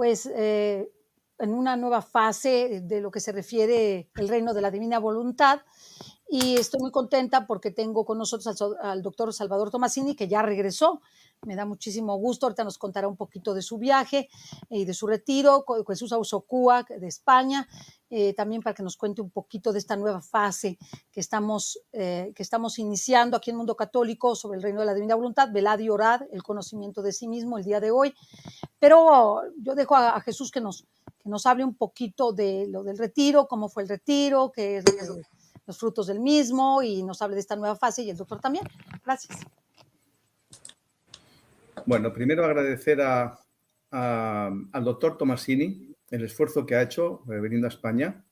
pues en una nueva fase de lo que se refiere el reino de la divina voluntad. Y estoy muy contenta porque tengo con nosotros al doctor Salvador Tomasini, que ya regresó. Me da muchísimo gusto. Ahorita nos contará un poquito de su viaje y de su retiro. Jesús Ausocúa de España, también para que nos cuente un poquito de esta nueva fase que estamos iniciando aquí en el mundo católico sobre el reino de la divina voluntad. Velad y orad, el conocimiento de sí mismo el día de hoy. Pero yo dejo a Jesús que nos hable un poquito de lo del retiro, cómo fue el retiro, qué es los frutos del mismo, y nos hable de esta nueva fase, y el doctor también. Gracias. Bueno, primero agradecer al doctor Tomasini el esfuerzo que ha hecho viniendo a España.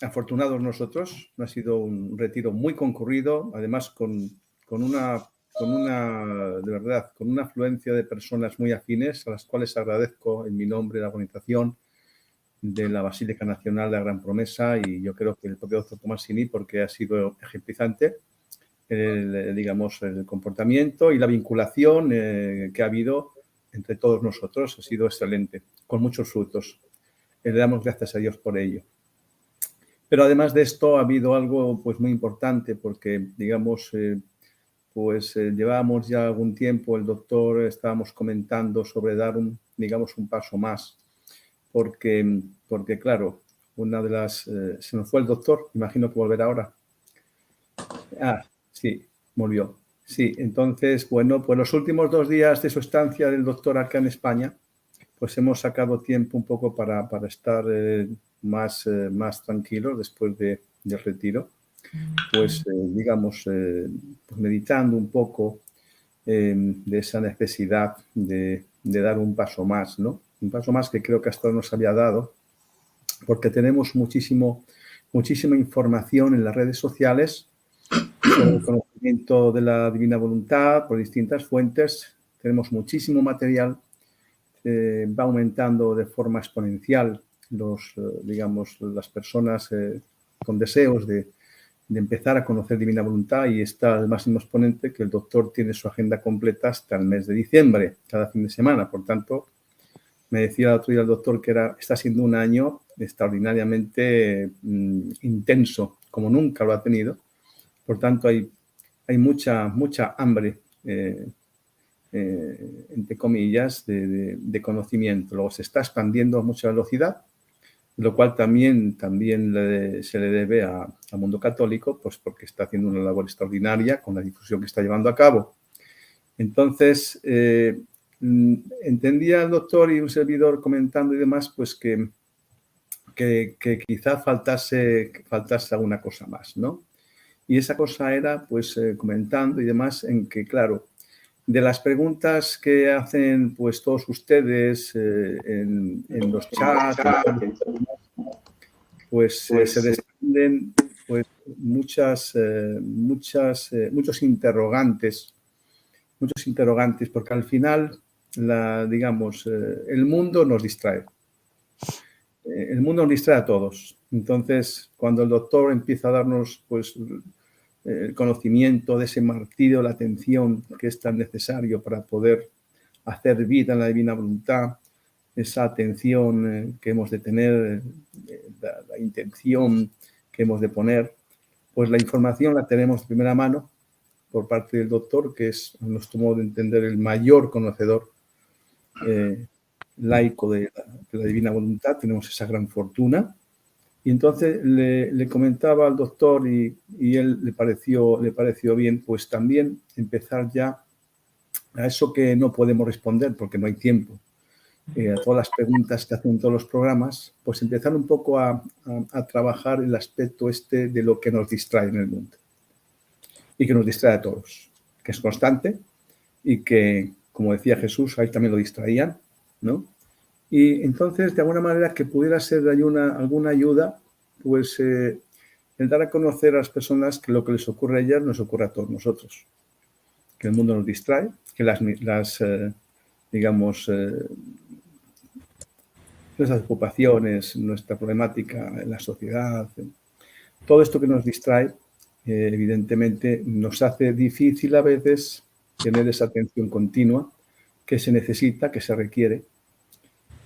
Afortunados nosotros, ha sido un retiro muy concurrido, además con una afluencia de personas muy afines, a las cuales agradezco en mi nombre la organización de la Basílica Nacional de la Gran Promesa, y yo creo que el propio doctor Tomasini, porque ha sido ejemplizante el comportamiento y la vinculación que ha habido entre todos nosotros. Ha sido excelente, con muchos frutos. Le damos gracias a Dios por ello. Pero además de esto ha habido algo pues muy importante, porque llevábamos ya algún tiempo, el doctor estábamos comentando sobre dar un paso más, porque claro, una de las... se nos fue el doctor, imagino que volverá ahora. Sí, volvió. Sí, entonces, bueno, pues los últimos 2 días de su estancia del doctor acá en España, pues hemos sacado tiempo un poco para estar más tranquilos después del retiro, pues meditando un poco de esa necesidad de dar un paso más, ¿no? Un paso más que creo que hasta ahora nos había dado, porque tenemos muchísima información en las redes sociales sobre el conocimiento de la divina voluntad por distintas fuentes. Tenemos muchísimo material. Va aumentando de forma exponencial las personas con deseos de empezar a conocer divina voluntad, y está el máximo exponente que el doctor tiene su agenda completa hasta el mes de diciembre, cada fin de semana. Por tanto, me decía el otro día el doctor que está siendo un año extraordinariamente intenso, como nunca lo ha tenido. Por tanto, hay mucha hambre, entre comillas, de conocimiento. Luego se está expandiendo a mucha velocidad, lo cual también se le debe al mundo católico, pues porque está haciendo una labor extraordinaria con la difusión que está llevando a cabo. Entonces, entendía el doctor y un servidor comentando y demás, pues que quizá faltase alguna cosa más, ¿no? Y esa cosa era, pues, comentando y demás, en que, claro, de las preguntas que hacen, pues, todos ustedes en los chats, pues, se desprenden, pues, muchos interrogantes, porque al final, el mundo nos distrae. El mundo nos distrae a todos. Entonces, cuando el doctor empieza a darnos, pues, el conocimiento de ese martirio, la atención que es tan necesario para poder hacer vida en la divina voluntad, esa atención que hemos de tener, la intención que hemos de poner, pues la información la tenemos de primera mano por parte del doctor, que es, a nuestro modo de entender, el mayor conocedor laico de la divina voluntad. Tenemos esa gran fortuna. Y entonces le comentaba al doctor y él le pareció bien, pues también empezar ya a eso que no podemos responder porque no hay tiempo, a todas las preguntas que hacen todos los programas, pues empezar un poco a trabajar el aspecto de lo que nos distrae en el mundo y que nos distrae a todos, que es constante y que, como decía Jesús, ahí también lo distraían, ¿no? Y entonces, de alguna manera, que pudiera ser de alguna ayuda, pues el dar a conocer a las personas que lo que les ocurre a ellas nos ocurre a todos nosotros. Que el mundo nos distrae, que nuestras ocupaciones, nuestra problemática en la sociedad, todo esto que nos distrae, evidentemente nos hace difícil a veces tener esa atención continua que se necesita, que se requiere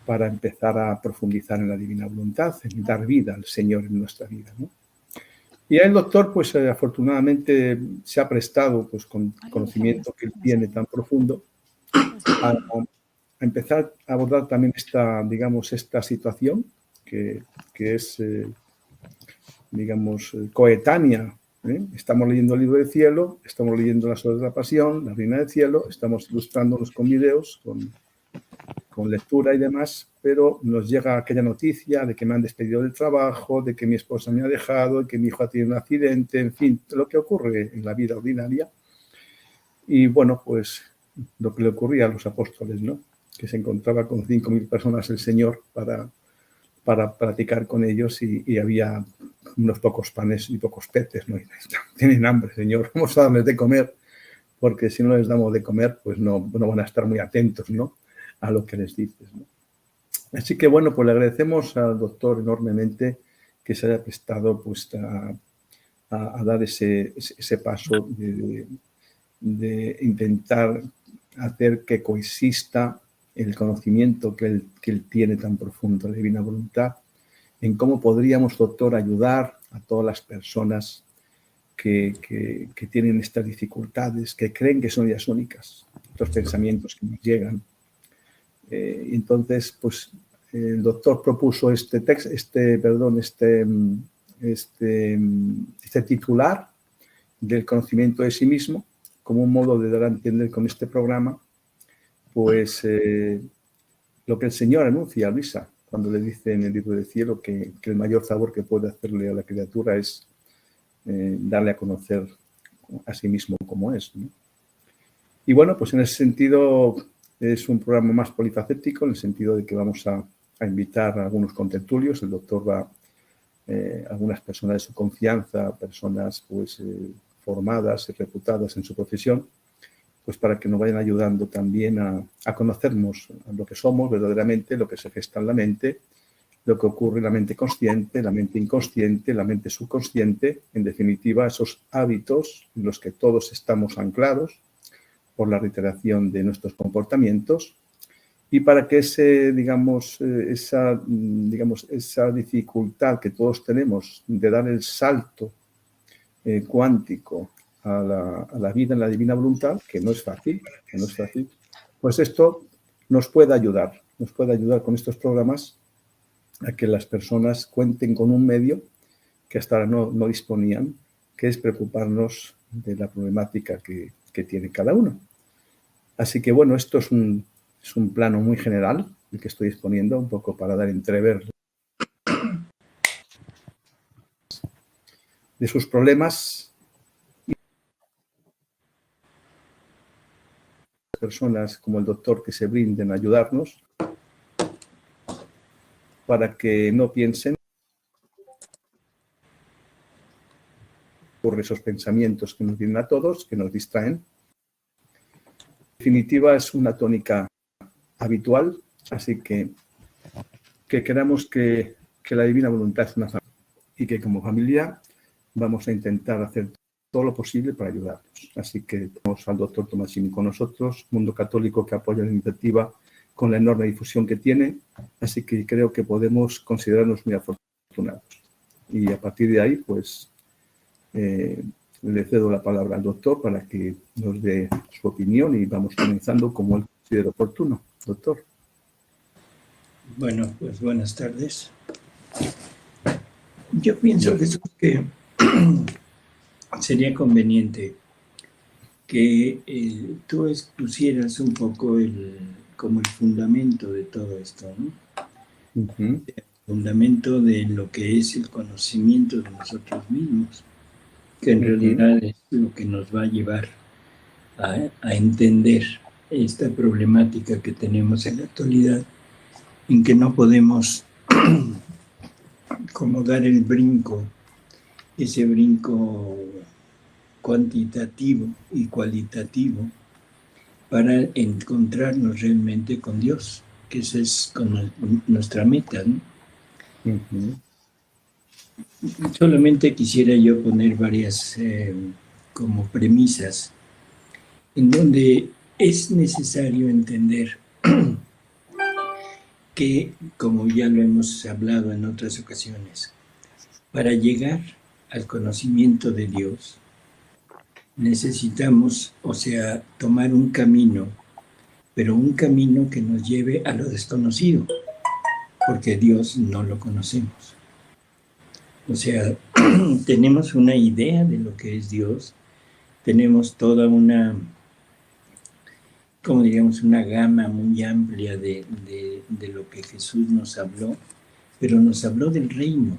para empezar a profundizar en la divina voluntad, en dar vida al Señor en nuestra vida, ¿no? Y el doctor, pues afortunadamente se ha prestado, pues con conocimiento que él tiene tan profundo, a empezar a abordar también esta, digamos, esta situación que es, digamos, coetánea. Estamos leyendo el libro del cielo, estamos leyendo las obras de la pasión, la reina del cielo, estamos ilustrándonos con videos, con lectura y demás, pero nos llega aquella noticia de que me han despedido del trabajo, de que mi esposa me ha dejado, de que mi hijo ha tenido un accidente, en fin, lo que ocurre en la vida ordinaria. Y bueno, pues lo que le ocurría a los apóstoles, ¿no? Que se encontraba con 5.000 personas el Señor para platicar con ellos y había unos pocos panes y pocos peces, ¿no? Y tienen hambre, Señor, vamos a darles de comer, porque si no les damos de comer, pues no van a estar muy atentos, ¿no?, a lo que les dices, ¿no? Así que, bueno, pues le agradecemos al doctor enormemente que se haya prestado pues, a dar ese paso de intentar hacer que coexista el conocimiento que él tiene tan profundo, la divina voluntad, en cómo podríamos, doctor, ayudar a todas las personas que tienen estas dificultades, que creen que son ellas únicas, estos pensamientos que nos llegan. Entonces, pues el doctor propuso este titular del conocimiento de sí mismo como un modo de dar a entender con este programa, pues lo que el Señor anuncia a Luisa cuando le dice en el libro del cielo que el mayor favor que puede hacerle a la criatura es darle a conocer a sí mismo como es, ¿no? Y bueno, pues en ese sentido es un programa más polifacético, en el sentido de que vamos a invitar a algunos contertulios. El doctor va a algunas personas de su confianza, personas pues formadas y reputadas en su profesión, pues para que nos vayan ayudando también a conocernos a lo que somos verdaderamente, lo que se gesta en la mente, lo que ocurre en la mente consciente, la mente inconsciente, la mente subconsciente, en definitiva, esos hábitos en los que todos estamos anclados por la reiteración de nuestros comportamientos, y para que esa dificultad que todos tenemos de dar el salto cuántico a la vida en la divina voluntad, que no es fácil, pues esto nos puede ayudar con estos programas a que las personas cuenten con un medio que hasta ahora no disponían, que es preocuparnos de la problemática que tiene cada uno. Así que, bueno, esto es un plano muy general, el que estoy exponiendo, un poco para dar entrever de sus problemas. Y personas como el doctor que se brinden a ayudarnos para que no piensen por esos pensamientos que nos vienen a todos, que nos distraen. En definitiva, es una tónica habitual, así que queramos que la divina voluntad es una familia y que como familia vamos a intentar hacer todo lo posible para ayudarnos. Así que tenemos al doctor Tomasini con nosotros, Mundo Católico, que apoya la iniciativa con la enorme difusión que tiene, así que creo que podemos considerarnos muy afortunados. Y a partir de ahí, pues, le cedo la palabra al doctor para que nos dé su opinión y vamos comenzando como él considera oportuno. Doctor. Bueno, pues buenas tardes. Yo pienso que sería conveniente que tú expusieras un poco como el fundamento de todo esto, ¿no? Uh-huh. El fundamento de lo que es el conocimiento de nosotros mismos, que en realidad es lo que nos va a llevar a entender esta problemática que tenemos en la actualidad, en que no podemos como dar el brinco, ese brinco cuantitativo y cualitativo para encontrarnos realmente con Dios, que esa es como nuestra meta, ¿no? Uh-huh. Solamente quisiera yo poner varias como premisas en donde es necesario entender que, como ya lo hemos hablado en otras ocasiones, para llegar al conocimiento de Dios, necesitamos, o sea, tomar un camino, pero un camino que nos lleve a lo desconocido, porque Dios no lo conocemos. O sea, tenemos una idea de lo que es Dios, tenemos toda una, como diríamos, una gama muy amplia de lo que Jesús nos habló, pero nos habló del reino.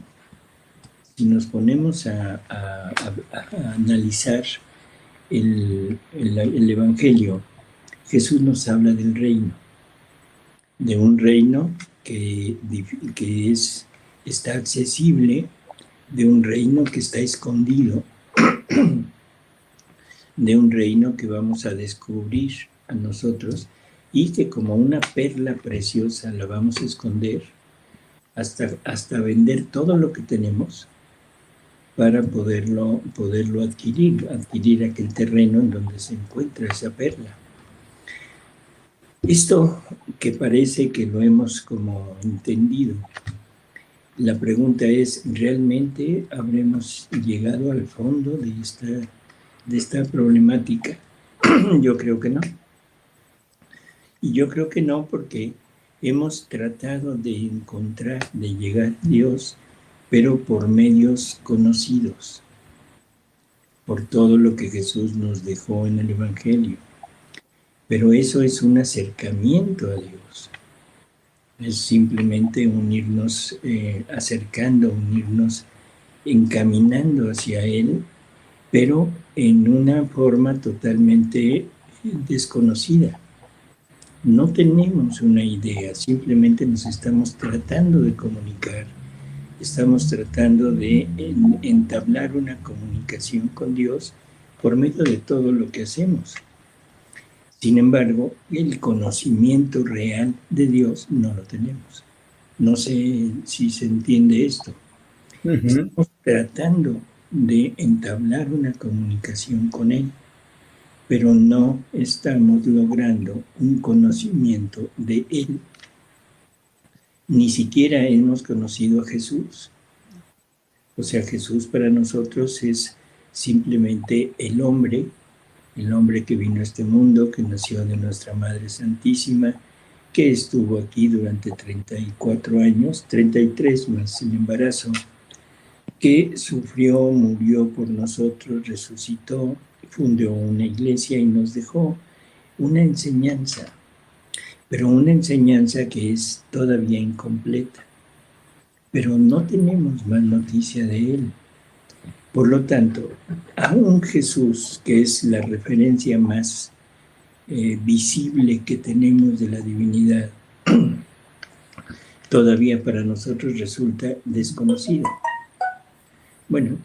Si nos ponemos a analizar el Evangelio, Jesús nos habla del reino, de un reino que está accesible, de un reino que está escondido, de un reino que vamos a descubrir a nosotros y que como una perla preciosa la vamos a esconder hasta vender todo lo que tenemos para poderlo adquirir aquel terreno en donde se encuentra esa perla. Esto que parece que lo hemos como entendido, la pregunta es, ¿realmente habremos llegado al fondo de esta problemática? Yo creo que no. Y yo creo que no porque hemos tratado de encontrar, de llegar a Dios, pero por medios conocidos, por todo lo que Jesús nos dejó en el Evangelio. Pero eso es un acercamiento a Dios. Es simplemente unirnos, unirnos, encaminando hacia Él, pero en una forma totalmente desconocida. No tenemos una idea, simplemente nos estamos tratando de comunicar, estamos tratando de entablar una comunicación con Dios por medio de todo lo que hacemos. Sin embargo, el conocimiento real de Dios no lo tenemos. No sé si se entiende esto. Estamos tratando de entablar una comunicación con Él, pero no estamos logrando un conocimiento de Él. Ni siquiera hemos conocido a Jesús. O sea, Jesús para nosotros es simplemente el hombre que vino a este mundo, que nació de nuestra Madre Santísima, que estuvo aquí durante 34 años, 33 más el embarazo, que sufrió, murió por nosotros, resucitó, fundó una iglesia y nos dejó una enseñanza, pero una enseñanza que es todavía incompleta. Pero no tenemos más noticia de Él. Por lo tanto, a un Jesús, que es la referencia más visible que tenemos de la divinidad, todavía para nosotros resulta desconocido. Bueno,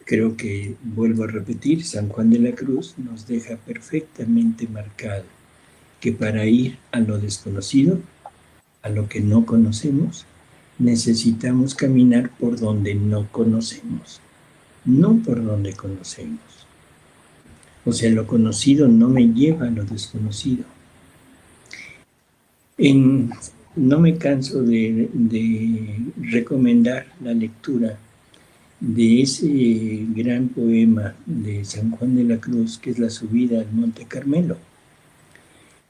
creo que, vuelvo a repetir, San Juan de la Cruz nos deja perfectamente marcado que para ir a lo desconocido, a lo que no conocemos, necesitamos caminar por donde no conocemos, no por donde conocemos. O sea, lo conocido no me lleva a lo desconocido. No me canso de recomendar la lectura de ese gran poema de San Juan de la Cruz, que es la subida al Monte Carmelo,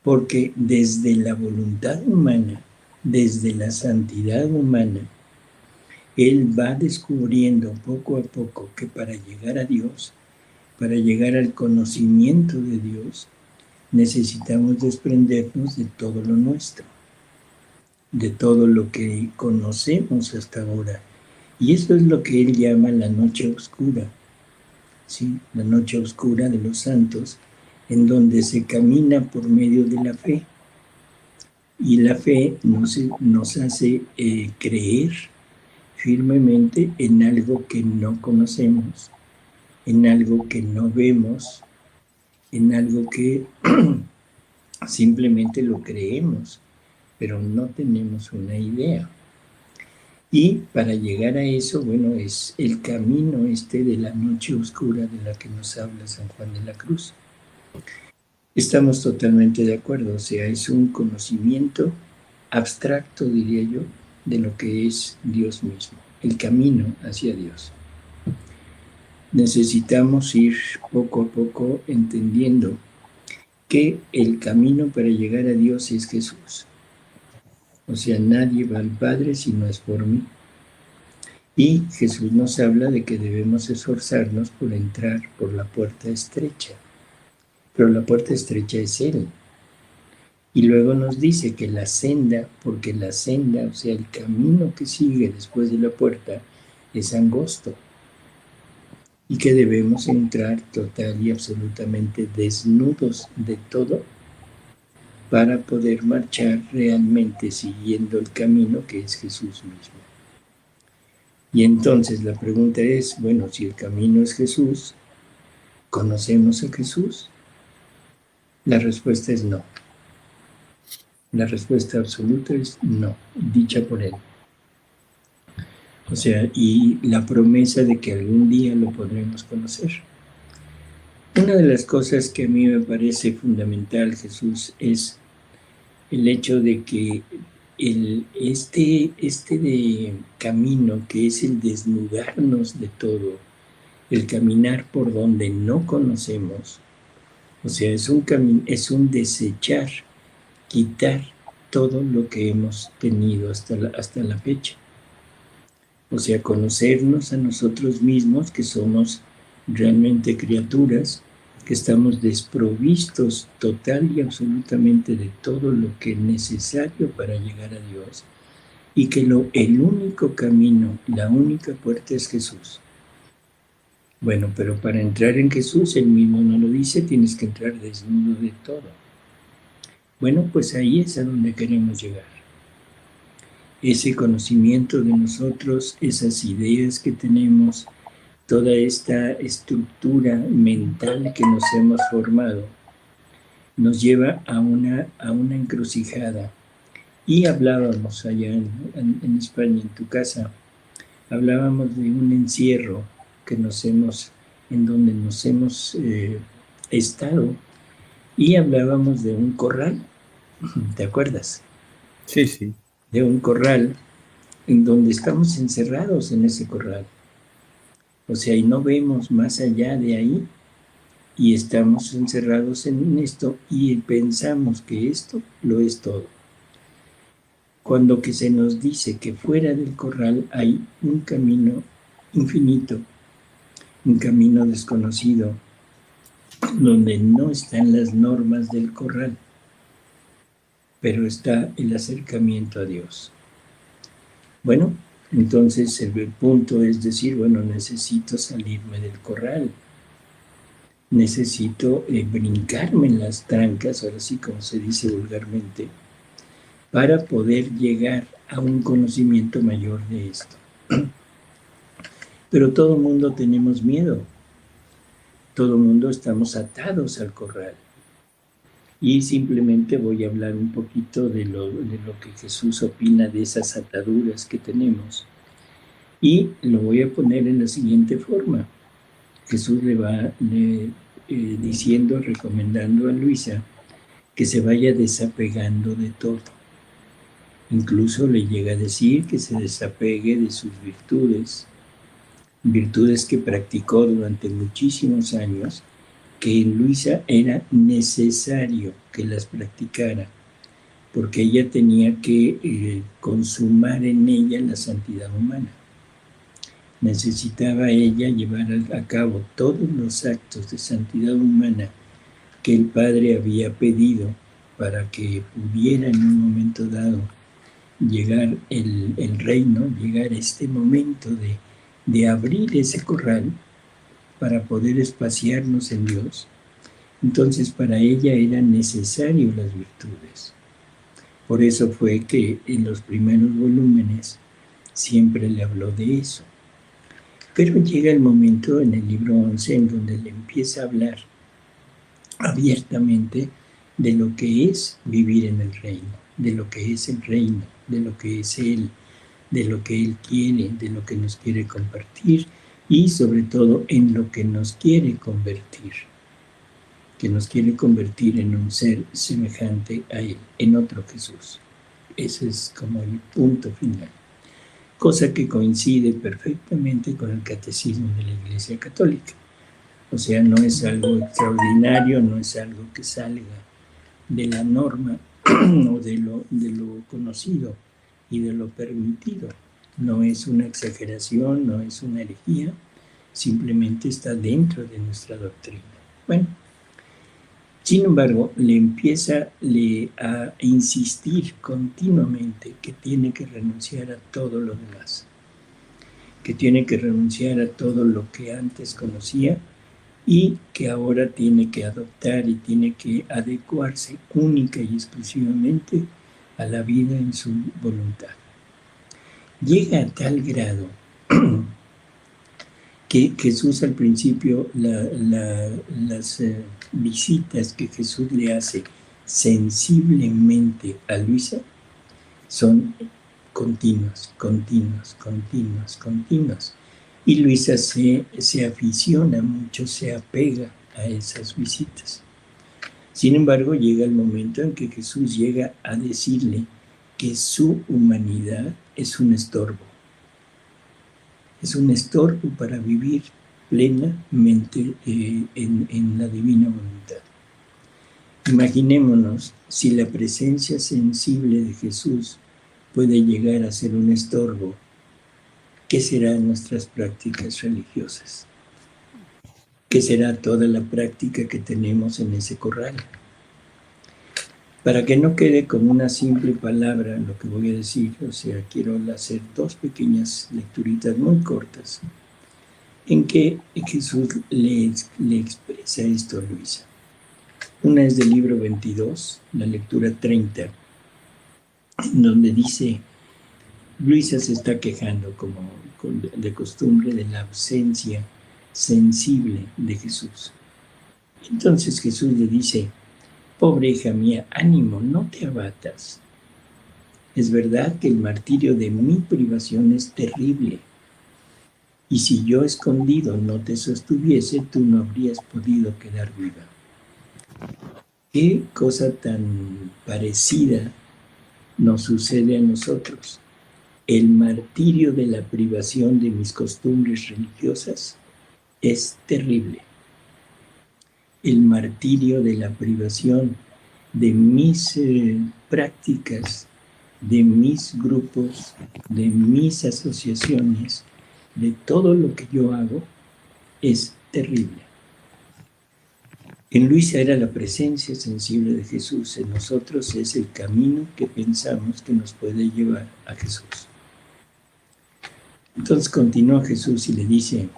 porque desde la voluntad humana, desde la santidad humana, él va descubriendo poco a poco que para llegar a Dios, para llegar al conocimiento de Dios, necesitamos desprendernos de todo lo nuestro, de todo lo que conocemos hasta ahora. Y eso es lo que él llama la noche oscura, ¿sí? La noche oscura de los santos, en donde se camina por medio de la fe. Y la fe nos hace creer firmemente en algo que no conocemos, en algo que no vemos, en algo que simplemente lo creemos, pero no tenemos una idea. Y para llegar a eso, bueno, es el camino de la noche oscura de la que nos habla San Juan de la Cruz. Estamos totalmente de acuerdo, o sea, es un conocimiento abstracto, diría yo, de lo que es Dios mismo, el camino hacia Dios. Necesitamos ir poco a poco entendiendo que el camino para llegar a Dios es Jesús. O sea, nadie va al Padre si no es por mí. Y Jesús nos habla de que debemos esforzarnos por entrar por la puerta estrecha. Pero la puerta estrecha es Él. Y luego nos dice que la senda, porque la senda, o sea, el camino que sigue después de la puerta, es angosto. Y que debemos entrar total y absolutamente desnudos de todo para poder marchar realmente siguiendo el camino que es Jesús mismo. Y entonces la pregunta es, bueno, si el camino es Jesús, ¿conocemos a Jesús? La respuesta es no. La respuesta absoluta es no, dicha por Él. O sea, y la promesa de que algún día lo podremos conocer. Una de las cosas que a mí me parece fundamental, Jesús, es el hecho de que este de camino, que es el desnudarnos de todo, el caminar por donde no conocemos, o sea, es un desechar, quitar todo lo que hemos tenido hasta la fecha. O sea, conocernos a nosotros mismos, que somos realmente criaturas, que estamos desprovistos total y absolutamente de todo lo que es necesario para llegar a Dios, y que el único camino, la única puerta es Jesús. Bueno, pero para entrar en Jesús, Él mismo nos lo dice, tienes que entrar desnudo de todo. Bueno, pues ahí es a donde queremos llegar. Ese conocimiento de nosotros, esas ideas que tenemos, toda esta estructura mental que nos hemos formado, nos lleva a una encrucijada. Y hablábamos allá en España, en tu casa, hablábamos de un encierro en donde nos hemos estado, y hablábamos de un corral, ¿te acuerdas? Sí, sí. De un corral en donde estamos encerrados en ese corral. O sea, y no vemos más allá de ahí, y estamos encerrados en esto y pensamos que esto lo es todo. Cuando que se nos dice que fuera del corral hay un camino infinito, un camino desconocido, donde no están las normas del corral, pero está el acercamiento a Dios. Bueno, entonces el punto es decir, bueno, necesito salirme del corral, necesito brincarme en las trancas, ahora sí como se dice vulgarmente, para poder llegar a un conocimiento mayor de esto. Pero todo mundo tenemos miedo, todo mundo estamos atados al corral. Y simplemente voy a hablar un poquito de lo que Jesús opina de esas ataduras que tenemos. Y lo voy a poner en la siguiente forma. Jesús le va diciendo, recomendando a Luisa que se vaya desapegando de todo. Incluso le llega a decir que se desapegue de sus virtudes que practicó durante muchísimos años, que en Luisa era necesario que las practicara, porque ella tenía que consumar en ella la santidad humana. Necesitaba ella llevar a cabo todos los actos de santidad humana que el Padre había pedido para que pudiera en un momento dado llegar el reino, llegar a este momento de abrir ese corral para poder espaciarnos en Dios. Entonces para ella eran necesarias las virtudes. Por eso fue que en los primeros volúmenes siempre le habló de eso. Pero llega el momento en el libro 11 en donde le empieza a hablar abiertamente de lo que es vivir en el reino, de lo que es el reino, de lo que es Él, de lo que Él quiere, de lo que nos quiere compartir y sobre todo en lo que nos quiere convertir. que nos quiere convertir en un ser semejante a Él, en otro Jesús. Ese es como el punto final. Cosa que coincide perfectamente con el catecismo de la Iglesia Católica. O sea, no es algo extraordinario, no es algo que salga de la norma o de lo conocido y de lo permitido. No es una exageración, no es una herejía, simplemente está dentro de nuestra doctrina. Bueno, sin embargo, le empieza a insistir continuamente que tiene que renunciar a todo lo demás, que tiene que renunciar a todo lo que antes conocía y que ahora tiene que adoptar y tiene que adecuarse única y exclusivamente a la vida en su voluntad. Llega a tal grado que Jesús al principio, las visitas que Jesús le hace sensiblemente a Luisa son continuas. Y Luisa se aficiona mucho, se apega a esas visitas. Sin embargo, llega el momento en que Jesús llega a decirle que su humanidad es un estorbo. Es un estorbo para vivir plenamente en la divina voluntad. Imaginémonos si la presencia sensible de Jesús puede llegar a ser un estorbo, ¿qué serán nuestras prácticas religiosas? ¿Qué será toda la práctica que tenemos en ese corral? Para que no quede como una simple palabra lo que voy a decir, o sea, quiero hacer dos pequeñas lecturitas muy cortas en que Jesús le expresa esto a Luisa. Una es del libro 22, la lectura 30, en donde dice, Luisa se está quejando como de costumbre de la ausencia sensible de Jesús. Entonces Jesús le dice, pobre hija mía, ánimo, no te abatas. Es verdad que el martirio de mi privación es terrible. Y si yo escondido no te sostuviese, tú no habrías podido quedar viva. ¿Qué cosa tan parecida nos sucede a nosotros? El martirio de la privación de mis costumbres religiosas es terrible. El martirio de la privación de mis prácticas, de mis grupos, de mis asociaciones, de todo lo que yo hago, es terrible. En Luisa era la presencia sensible de Jesús, en nosotros es el camino que pensamos que nos puede llevar a Jesús. Entonces continúa Jesús y le dice,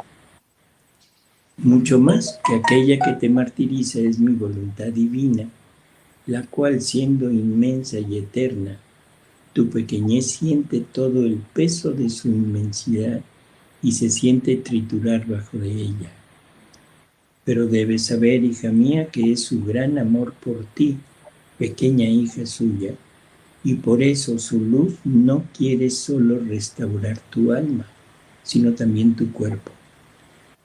mucho más que aquella que te martiriza es mi voluntad divina, la cual siendo inmensa y eterna, tu pequeñez siente todo el peso de su inmensidad y se siente triturar bajo de ella. Pero debes saber, hija mía, que es su gran amor por ti, pequeña hija suya, y por eso su luz no quiere solo restaurar tu alma, sino también tu cuerpo.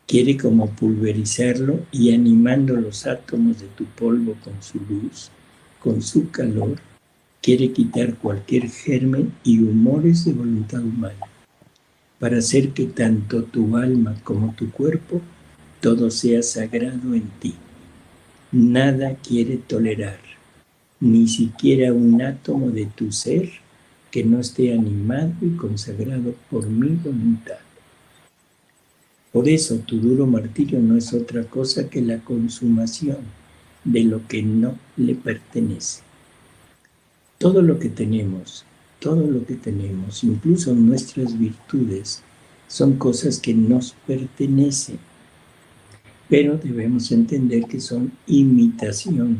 Quiere como pulverizarlo y animando los átomos de tu polvo con su luz, con su calor, quiere quitar cualquier germen y humores de voluntad humana, para hacer que tanto tu alma como tu cuerpo todo sea sagrado en ti. Nada quiere tolerar, ni siquiera un átomo de tu ser que no esté animado y consagrado por mi voluntad. Por eso tu duro martirio no es otra cosa que la consumación de lo que no le pertenece. Todo lo que tenemos, incluso nuestras virtudes, son cosas que nos pertenecen. Pero debemos entender que son imitación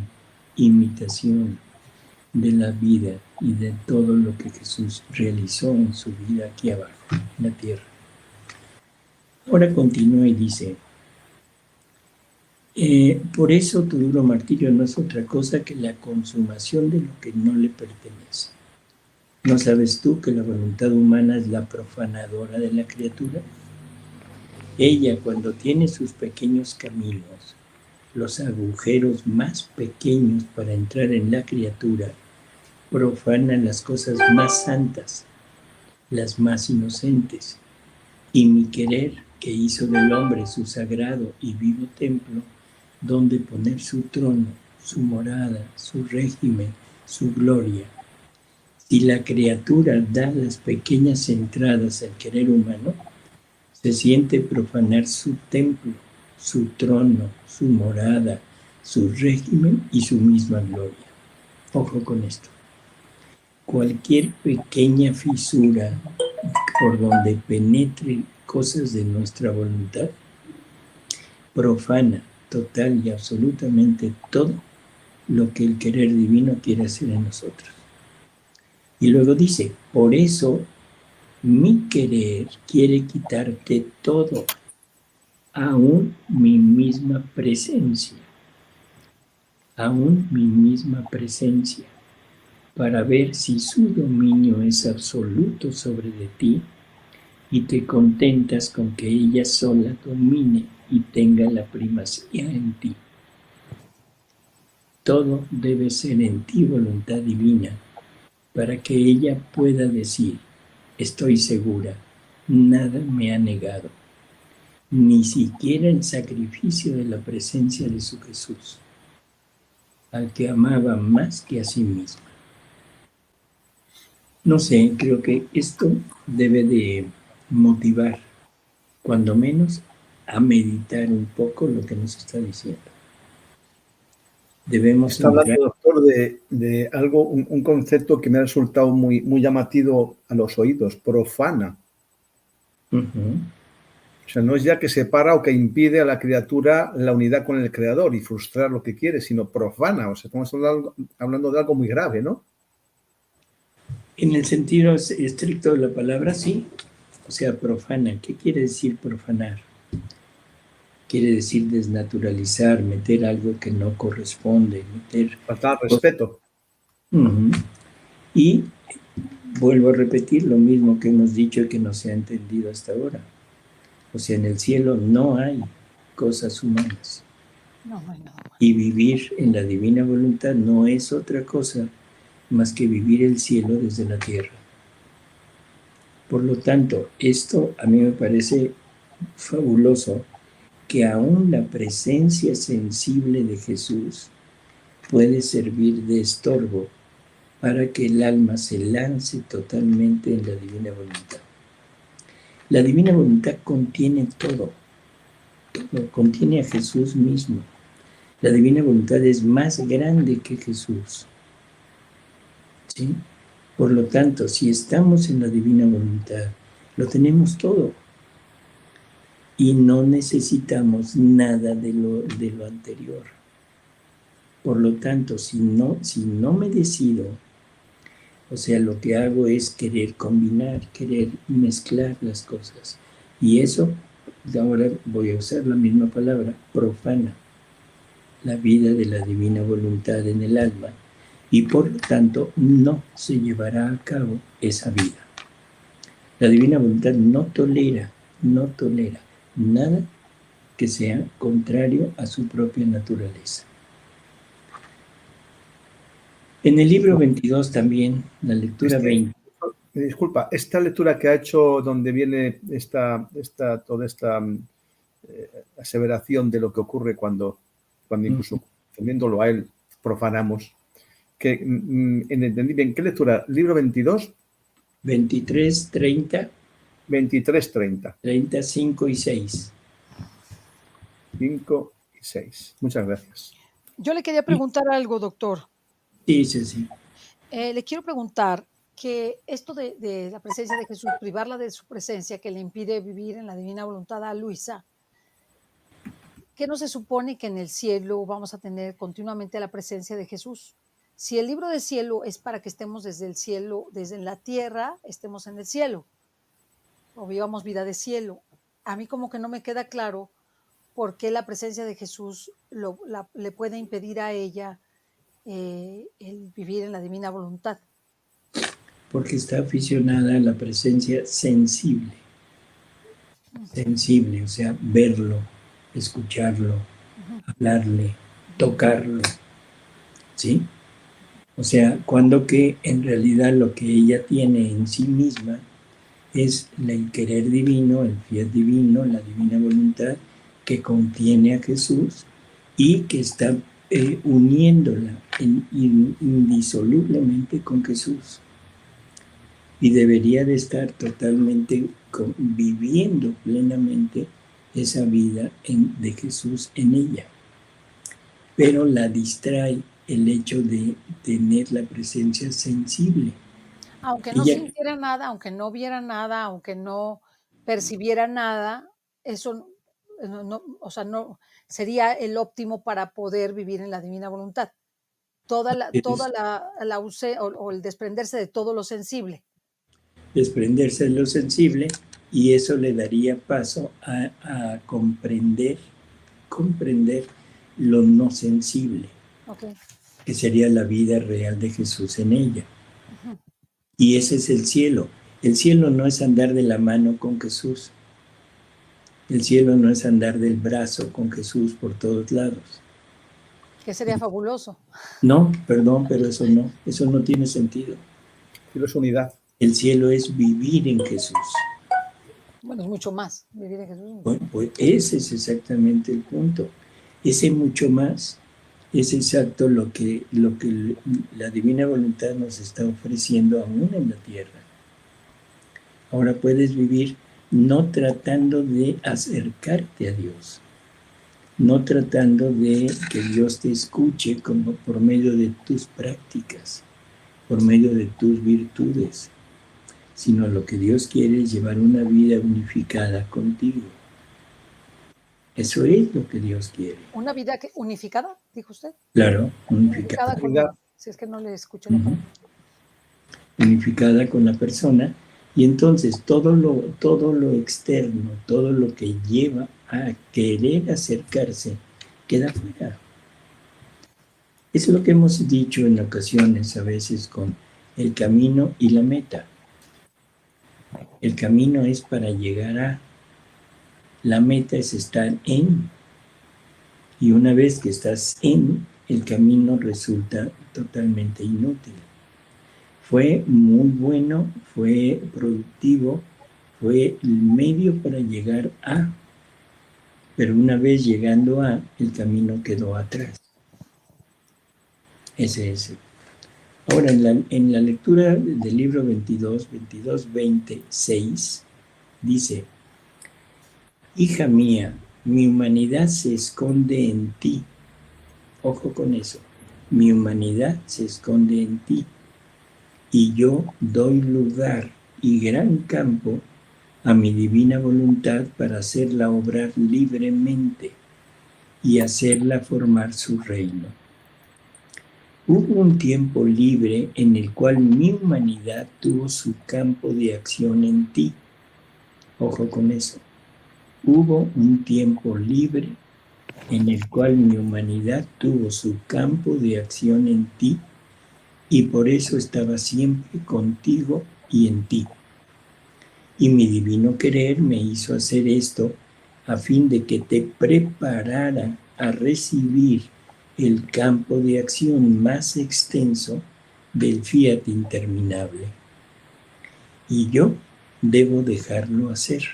de la vida y de todo lo que Jesús realizó en su vida aquí abajo, en la tierra. Ahora continúa y dice, por eso tu duro martirio no es otra cosa que la consumación de lo que no le pertenece. ¿No sabes tú que la voluntad humana es la profanadora de la criatura? Ella, cuando tiene sus pequeños caminos, los agujeros más pequeños para entrar en la criatura, profana las cosas más santas, las más inocentes, y mi querer, que hizo del hombre su sagrado y vivo templo, donde poner su trono, su morada, su régimen, su gloria. Si la criatura da las pequeñas entradas al querer humano, se siente profanar su templo, su trono, su morada, su régimen y su misma gloria. Ojo con esto. Cualquier pequeña fisura por donde penetre cosas de nuestra voluntad, profana total y absolutamente todo lo que el querer divino quiere hacer en nosotros. Y luego dice, por eso mi querer quiere quitarte todo, aún mi misma presencia, aún mi misma presencia, para ver si su dominio es absoluto sobre de ti y te contentas con que ella sola domine y tenga la primacía en ti. Todo debe ser en ti voluntad divina para que ella pueda decir, estoy segura, nada me ha negado, ni siquiera el sacrificio de la presencia de su Jesús, al que amaba más que a sí misma. No sé, creo que esto debe de motivar, cuando menos, a meditar un poco lo que nos está diciendo. Debemos Está hablando, doctor, de algo, un concepto que me ha resultado muy, muy llamativo a los oídos, profana. O sea, no es ya que separa o que impide a la criatura la unidad con el Creador y frustrar lo que quiere, sino profana. O sea, estamos hablando de algo muy grave, ¿no? En el sentido estricto de la palabra, sí. O sea, profana. ¿Qué quiere decir profanar? Quiere decir desnaturalizar, meter algo que no corresponde, meter... Faltar respeto. Y vuelvo a repetir lo mismo que hemos dicho y que no se ha entendido hasta ahora. O sea, en el cielo no hay cosas humanas. No hay nada más. Y vivir en la divina voluntad no es otra cosa más que vivir el cielo desde la tierra. Por lo tanto, esto a mí me parece fabuloso, que aún la presencia sensible de Jesús puede servir de estorbo para que el alma se lance totalmente en la divina voluntad. La divina voluntad contiene todo, contiene a Jesús mismo. La divina voluntad es más grande que Jesús. ¿Sí? Por lo tanto, si estamos en la divina voluntad, lo tenemos todo. Y no necesitamos nada de lo anterior. Por lo tanto, si no me decido, o sea, lo que hago es querer combinar, querer mezclar las cosas. Y eso, ahora voy a usar la misma palabra, profana la vida de la divina voluntad en el alma. Y por lo tanto, no se llevará a cabo esa vida. La divina voluntad no tolera nada que sea contrario a su propia naturaleza. En el libro 22 también, la lectura 20. Disculpa, esta lectura que ha hecho donde viene toda esta aseveración de lo que ocurre cuando incluso teniéndolo a él profanamos, que entendí bien, ¿qué lectura? ¿Libro 22? 23, 30. 23, 30. 30, 5 y 6. 5 y 6. Muchas gracias. Yo le quería preguntar algo, doctor. Sí. Le quiero preguntar que esto de la presencia de Jesús, privarla de su presencia, que le impide vivir en la divina voluntad a Luisa, ¿qué no se supone que en el cielo vamos a tener continuamente la presencia de Jesús? Si el libro del cielo es para que estemos desde el cielo, desde la tierra, estemos en el cielo, o vivamos vida de cielo. A mí como que no me queda claro por qué la presencia de Jesús le puede impedir a ella el vivir en la divina voluntad. Porque está aficionada a la presencia sensible, o sea, verlo, escucharlo, hablarle, tocarlo, ¿sí? O sea, cuando que en realidad lo que ella tiene en sí misma es el querer divino, el fiat divino, la divina voluntad que contiene a Jesús y que está uniéndola indisolublemente con Jesús. Y debería de estar totalmente viviendo plenamente esa vida de Jesús en ella. Pero la distrae el hecho de tener la presencia sensible. Aunque no Ella, sintiera nada, aunque no viera nada, aunque no percibiera nada, eso o sea, no sería el óptimo para poder vivir en la divina voluntad. Toda es la o el desprenderse de todo lo sensible. desprenderse de lo sensible y eso le daría paso a comprender lo no sensible, Okey. que sería la vida real de Jesús en ella. Ujú. Y ese es el cielo. El cielo no es andar de la mano con Jesús. El cielo no es andar del brazo con Jesús por todos lados. Que sería fabuloso. No, perdón, pero eso no tiene sentido. Cielo es unidad. El cielo es vivir en Jesús. Bueno, es mucho más, vivir en Jesús. Bueno, pues ese es exactamente el punto. Ese mucho más es exacto lo que la divina voluntad nos está ofreciendo aún en la tierra. Ahora puedes vivir no tratando de acercarte a Dios, no tratando de que Dios te escuche como por medio de tus prácticas, por medio de tus virtudes, sino lo que Dios quiere es llevar una vida unificada contigo. Eso es lo que Dios quiere. ¿Una vida unificada, dijo usted? Claro, Unificada unificada. con Unidad. si es que no le escuché la palabra. Unificada con la persona, y entonces todo lo externo, todo lo que lleva a querer acercarse, queda fuera. Es lo que hemos dicho en ocasiones a veces con el camino y la meta. El camino es para llegar a, la meta es estar en, y una vez que estás en, el camino resulta totalmente inútil. Fue muy bueno, fue productivo, fue el medio para llegar a, pero una vez llegando a, el camino quedó atrás. Ese es. Ahora, en la lectura del libro 22, 26, dice, hija mía, mi humanidad se esconde en ti. Ojo con eso. Mi humanidad se esconde en ti. Y yo doy lugar y gran campo a mi divina voluntad para hacerla obrar libremente y hacerla formar su reino. Hubo un tiempo libre en el cual mi humanidad tuvo su campo de acción en ti. Ojo con eso. Hubo un tiempo libre en el cual mi humanidad tuvo su campo de acción en ti y por eso estaba siempre contigo y en ti. Y mi divino querer me hizo hacer esto a fin de que te preparara a recibir el campo de acción más extenso del fiat interminable. Y yo debo dejarlo hacer.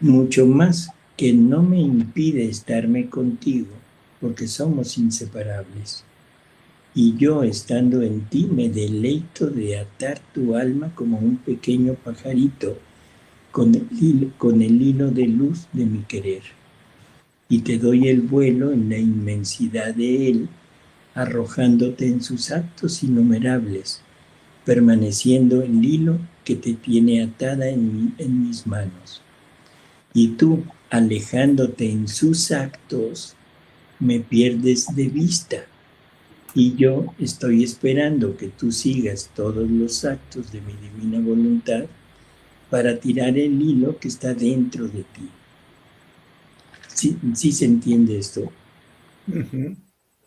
Mucho más que no me impide estarme contigo, porque somos inseparables. Y yo, estando en ti, me deleito de atar tu alma como un pequeño pajarito con el hilo de luz de mi querer. Y te doy el vuelo en la inmensidad de él, arrojándote en sus actos innumerables, permaneciendo el hilo que te tiene atada en mis manos. Y tú, alejándote en sus actos, me pierdes de vista. Y yo estoy esperando que tú sigas todos los actos de mi divina voluntad para tirar el hilo que está dentro de ti. Sí se entiende esto. Uh-huh.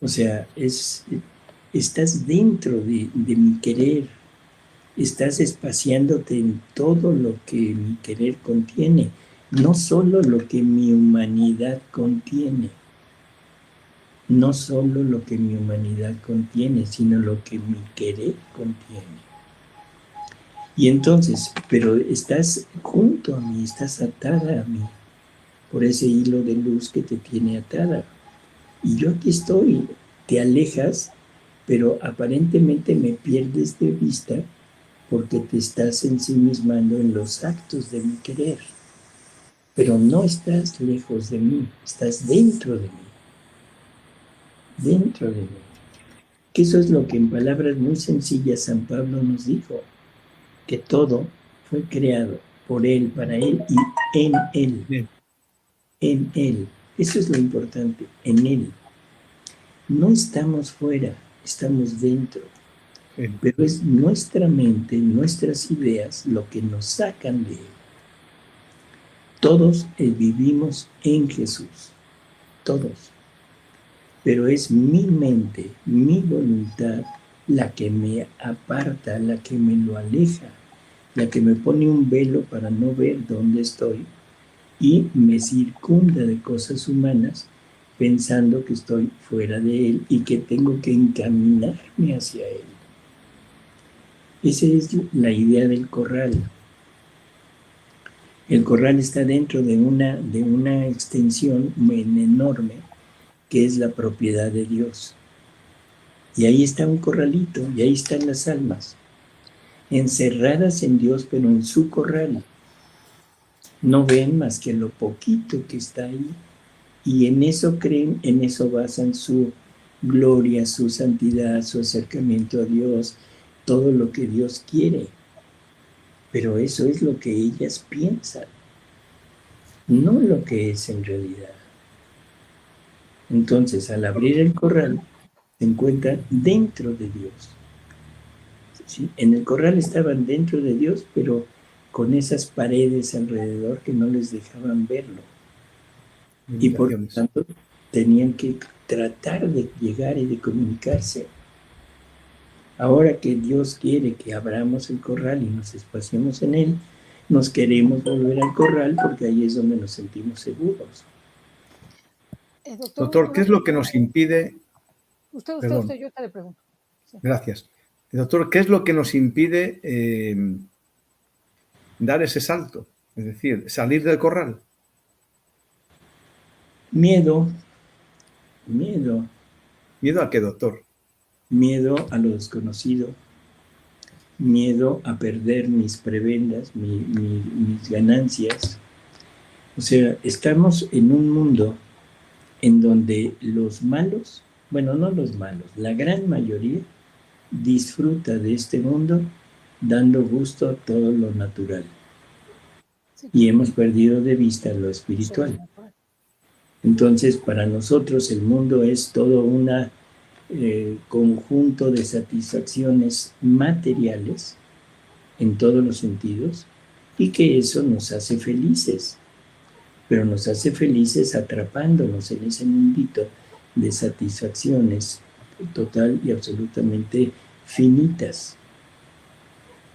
O sea, estás dentro de mi querer, estás espaciándote en todo lo que mi querer contiene. no solo lo que mi humanidad contiene, no solo lo que mi humanidad contiene, sino lo que mi querer contiene. Y entonces, pero estás junto a mí, estás atada a mí, por ese hilo de luz que te tiene atada. Y yo aquí estoy, te alejas, pero aparentemente me pierdes de vista porque te estás ensimismando en los actos de mi querer. Pero no estás lejos de mí, estás dentro de mí. Dentro de mí. Que eso es lo que en palabras muy sencillas San Pablo nos dijo, que todo fue creado por Él, para Él y en Él. Bien. En Él. Eso es lo importante, en Él. No estamos fuera, estamos dentro. Bien. Pero es nuestra mente, nuestras ideas, lo que nos sacan de Él. Todos vivimos en Jesús, todos. Pero es mi mente, mi voluntad, la que me aparta, la que me lo aleja, la que me pone un velo para no ver dónde estoy y me circunda de cosas humanas pensando que estoy fuera de Él y que tengo que encaminarme hacia Él. Esa es la idea del corral. El corral está dentro de una extensión enorme que es la propiedad de Dios. Y ahí está un corralito, y ahí están las almas, encerradas en Dios, pero en su corral. No ven más que lo poquito que está ahí, y en eso creen, en eso basan su gloria, su santidad, su acercamiento a Dios, todo lo que Dios quiere. Pero eso es lo que ellas piensan, no lo que es en realidad. Entonces, al abrir el corral, se encuentran dentro de Dios. ¿Sí? En el corral estaban dentro de Dios, pero con esas paredes alrededor que no les dejaban verlo. Y por lo tanto, tenían que tratar de llegar y de comunicarse. Ahora que Dios quiere que abramos el corral y nos espaciemos en él, nos queremos volver al corral porque ahí es donde nos sentimos seguros. Doctor, ¿qué es lo que nos impide? Usted, yo te le pregunto. Sí. Gracias. Doctor, ¿qué es lo que nos impide dar ese salto? Es decir, salir del corral. Miedo. Miedo. ¿Miedo a qué, doctor? Miedo a lo desconocido. Miedo a perder mis prebendas, mis ganancias. O sea, estamos en un mundo en donde los malos, bueno, no los malos, la gran mayoría disfruta de este mundo dando gusto a todo lo natural. Sí. Y hemos perdido de vista lo espiritual. Entonces, para nosotros el mundo es todo un conjunto de satisfacciones materiales en todos los sentidos y que eso nos hace felices. Pero nos hace felices atrapándonos en ese mundito de satisfacciones total y absolutamente finitas.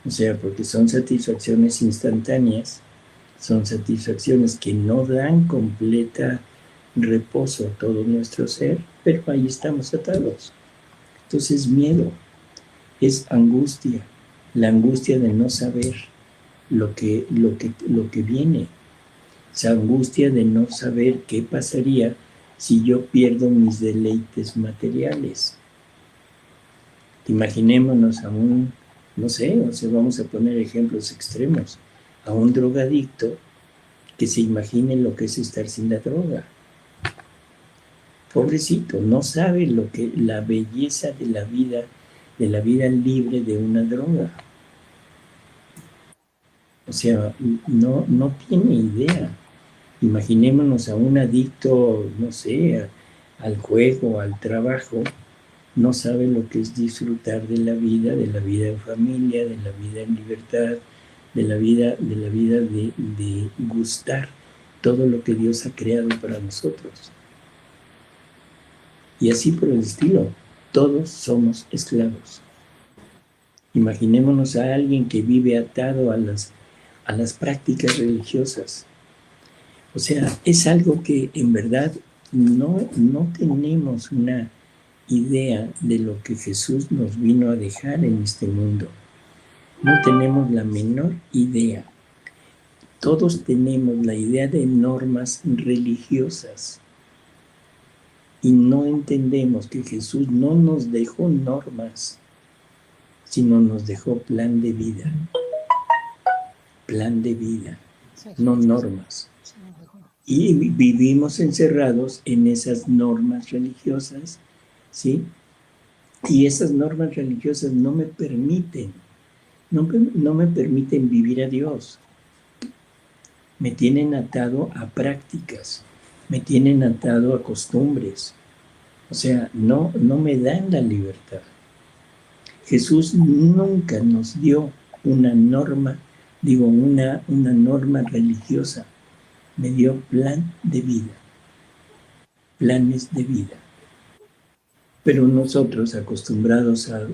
O sea, porque son satisfacciones instantáneas, son satisfacciones que no dan completa reposo a todo nuestro ser, pero ahí estamos atados. Entonces, miedo es angustia, la angustia de no saber lo que viene. Esa angustia de no saber qué pasaría si yo pierdo mis deleites materiales. Imaginémonos a un, no sé, o sea, vamos a poner ejemplos extremos, a un drogadicto que se imagine lo que es estar sin la droga. Pobrecito, no sabe lo que la belleza de la vida libre de una droga. O sea, no tiene idea. Imaginémonos a un adicto, no sé, al juego, al trabajo, no sabe lo que es disfrutar de la vida en familia, de la vida en libertad, de la vida de gustar todo lo que Dios ha creado para nosotros. Y así por el estilo, todos somos esclavos. Imaginémonos a alguien que vive atado a las prácticas religiosas, O sea, es algo que en verdad no tenemos una idea de lo que Jesús nos vino a dejar en este mundo. No tenemos la menor idea. Todos tenemos la idea de normas religiosas y no entendemos que Jesús no nos dejó normas, sino nos dejó plan de vida. Plan de vida, Sí, no sí, normas. sí, no, dijo no. Y vivimos encerrados en esas normas religiosas, ¿sí? Y esas normas religiosas no me permiten vivir a Dios. Me tienen atado a prácticas, me tienen atado a costumbres. O sea, no me dan la libertad. Jesús nunca nos dio una norma, una norma religiosa. Me dio plan de vida, planes de vida. Pero nosotros, acostumbrados a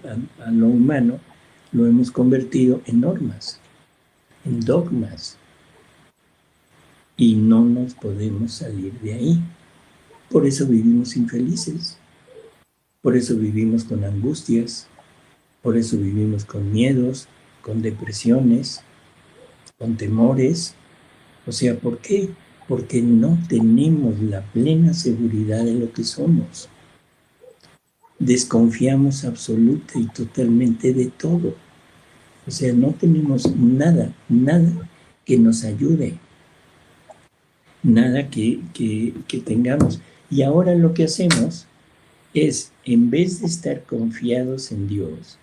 lo humano, lo hemos convertido en normas, en dogmas. Y no nos podemos salir de ahí. Por eso vivimos infelices, por eso vivimos con angustias, por eso vivimos con miedos, con depresiones, con temores. O sea, ¿por qué? Porque no tenemos la plena seguridad de lo que somos. Desconfiamos absoluta y totalmente de todo. O sea, no tenemos nada que nos ayude. Nada que tengamos. Y ahora lo que hacemos es, en vez de estar confiados en Dios,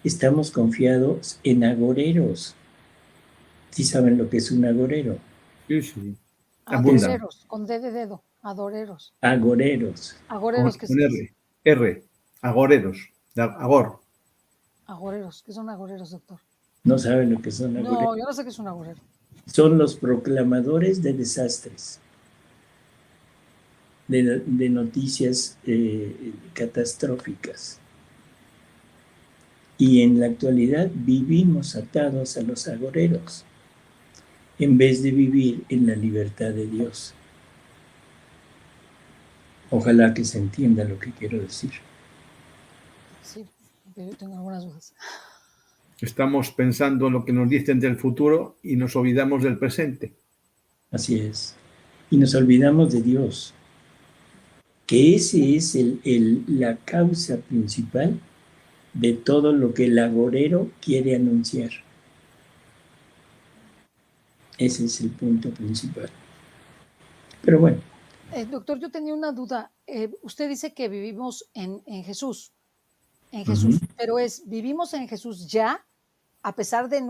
estamos confiados en agoreros. ¿Sí saben lo que es un agorero? Sí. Abunda. Adoreros, con D de dedo, adoreros. Agoreros. Agoreros, ¿qué es? Con R. Agoreros. Agor. Agoreros, ¿qué son agoreros, doctor? ¿No saben lo que son agoreros? No, yo no sé qué es un agorero. Son los proclamadores de desastres, de noticias catastróficas. Y en la actualidad vivimos atados a los agoreros, en vez de vivir en la libertad de Dios. Ojalá que se entienda lo que quiero decir. Sí, yo tengo algunas dudas. Estamos pensando en lo que nos dicen del futuro y nos olvidamos del presente. Así es. Y nos olvidamos de Dios, que ese es la causa principal de todo lo que el agorero quiere anunciar. Ese es el punto principal. Pero bueno. Doctor, yo tenía una duda. Usted dice que vivimos en Jesús, pero ¿vivimos en Jesús ya, a pesar de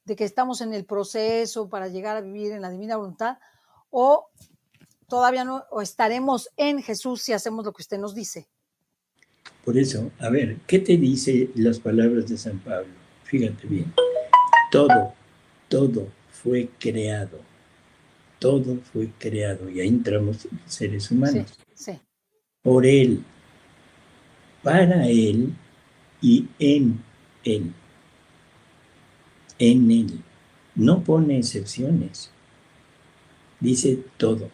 de que estamos en el proceso para llegar a vivir en la divina voluntad, o todavía no, o estaremos en Jesús si hacemos lo que usted nos dice? Por eso, a ver, ¿qué te dice las palabras de San Pablo? Fíjate bien. Todo fue creado. Todo fue creado. Y ahí entramos seres humanos. Sí. Por Él, para Él y en Él. En Él. No pone excepciones. Dice todo.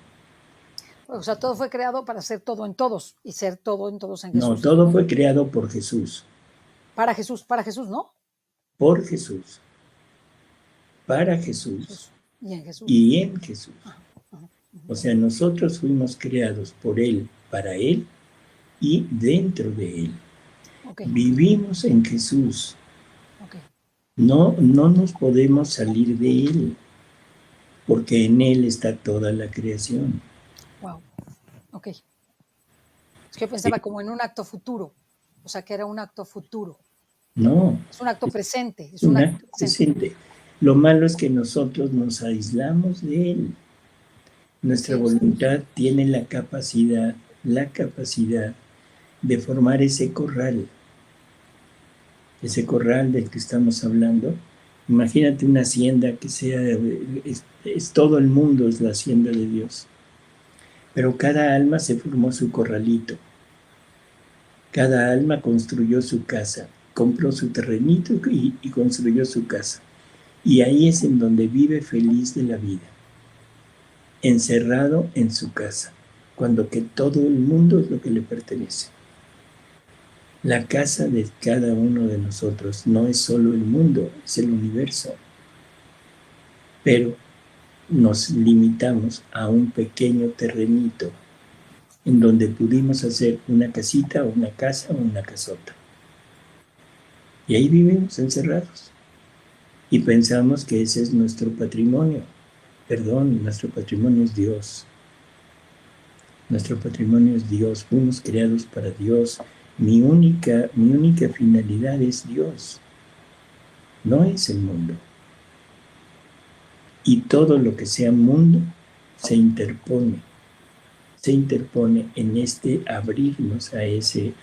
O sea, todo fue creado para ser todo en todos y ser todo en todos en Jesús. No, todo fue creado por Jesús. Para Jesús, ¿no? Por Jesús. Para Jesús. Y en Jesús. Y en Jesús. O sea, nosotros fuimos creados por Él, para Él y dentro de Él. Okay. Vivimos en Jesús. Okay. No nos podemos salir de Él, porque en Él está toda la creación. Wow. Ok. Es que yo pensaba como en un acto futuro, o sea, que era un acto futuro. No. Es un acto presente. Es un acto presente. Lo malo es que nosotros nos aislamos de Él. Nuestra voluntad tiene la capacidad de formar ese corral del que estamos hablando. Imagínate una hacienda que sea, es todo el mundo es la hacienda de Dios. Pero cada alma se formó su corralito. Cada alma construyó su casa, compró su terrenito y construyó su casa. Y ahí es en donde vive feliz de la vida. encerrado en su casa, cuando que todo el mundo es lo que le pertenece. La casa de cada uno de nosotros no es solo el mundo, es el universo. Pero nos limitamos a un pequeño terrenito en donde pudimos hacer una casita, una casa o una casota. Y ahí vivimos encerrados. Y pensamos que ese es nuestro patrimonio. Perdón, nuestro patrimonio es Dios. Nuestro patrimonio es Dios. Fuimos creados para Dios. Mi única finalidad es Dios. No es el mundo. Y todo lo que sea mundo se interpone en este abrirnos a ese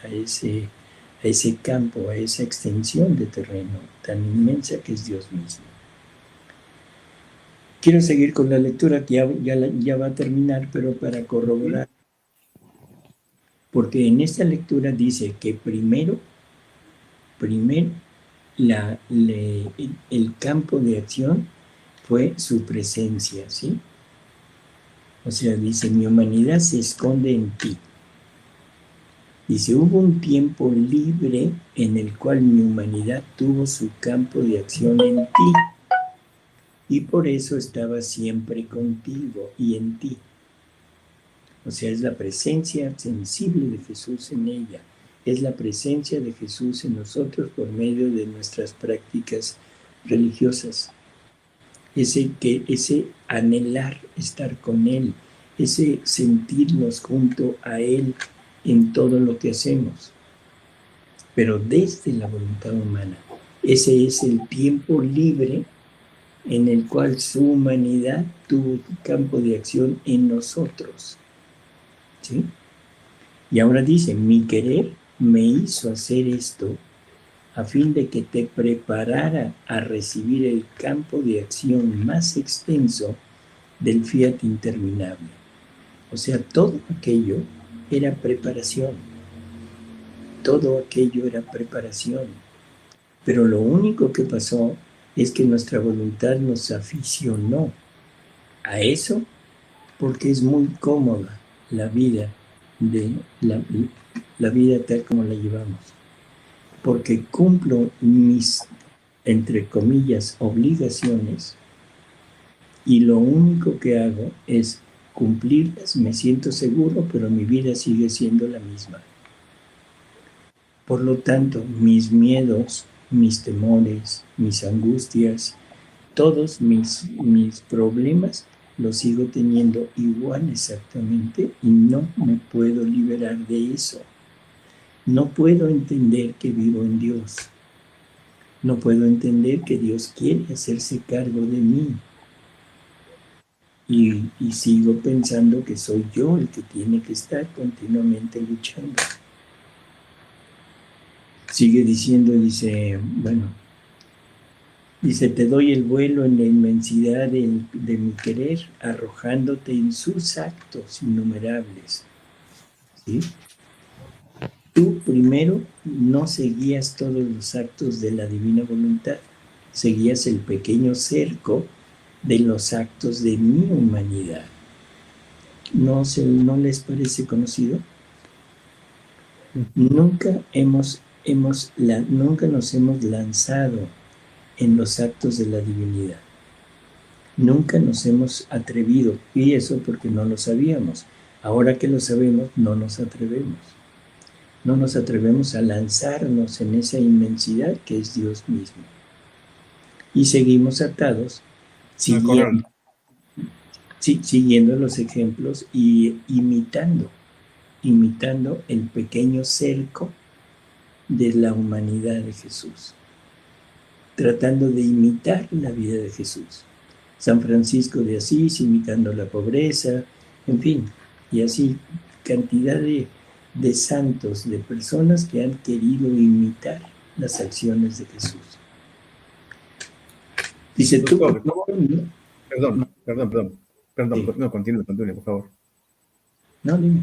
campo, a esa extensión de terreno tan inmensa que es Dios mismo. Quiero seguir con la lectura que ya va a terminar, pero para corroborar, porque en esta lectura dice que primero el campo de acción fue su presencia, ¿sí? O sea, dice, mi humanidad se esconde en ti. Dice, hubo un tiempo libre en el cual mi humanidad tuvo su campo de acción en ti. Y por eso estaba siempre contigo y en ti. O sea, es la presencia sensible de Jesús en ella. Es la presencia de Jesús en nosotros por medio de nuestras prácticas religiosas. Ese anhelar estar con Él, ese sentirnos junto a Él en todo lo que hacemos. Pero desde la voluntad humana, ese es el tiempo libre en el cual su humanidad tuvo campo de acción en nosotros. ¿Sí? Y ahora dice, mi querer me hizo hacer esto a fin de que te preparara a recibir el campo de acción más extenso del fiat interminable. O sea, todo aquello era preparación. Todo aquello era preparación. Pero lo único que pasó es que nuestra voluntad nos aficionó a eso porque es muy cómoda la vida la vida tal como la llevamos. Porque cumplo mis, entre comillas, obligaciones y lo único que hago es cumplirlas, me siento seguro, pero mi vida sigue siendo la misma. Por lo tanto, mis miedos, mis temores, mis angustias, todos mis problemas los sigo teniendo igual exactamente y no me puedo liberar de eso. No puedo entender que vivo en Dios. No puedo entender que Dios quiere hacerse cargo de mí. Y sigo pensando que soy yo el que tiene que estar continuamente luchando. Sigue diciendo, dice, te doy el vuelo en la inmensidad de mi querer, arrojándote en sus actos innumerables. ¿Sí? Tú primero no seguías todos los actos de la divina voluntad, seguías el pequeño cerco de los actos de mi humanidad. ¿No les parece conocido? Nunca nunca nos hemos lanzado en los actos de la divinidad. Nunca nos hemos atrevido, y eso porque no lo sabíamos. Ahora que lo sabemos, no nos atrevemos. No nos atrevemos a lanzarnos en esa inmensidad que es Dios mismo. Y seguimos atados, siguiendo los ejemplos y imitando el pequeño cerco de la humanidad de Jesús, tratando de imitar la vida de Jesús. San Francisco de Asís imitando la pobreza, en fin, y así cantidad de santos, de personas que han querido imitar las acciones de Jesús. Dice Doctor, tú... Perdón, sí. No, continúe, por favor. No, dime.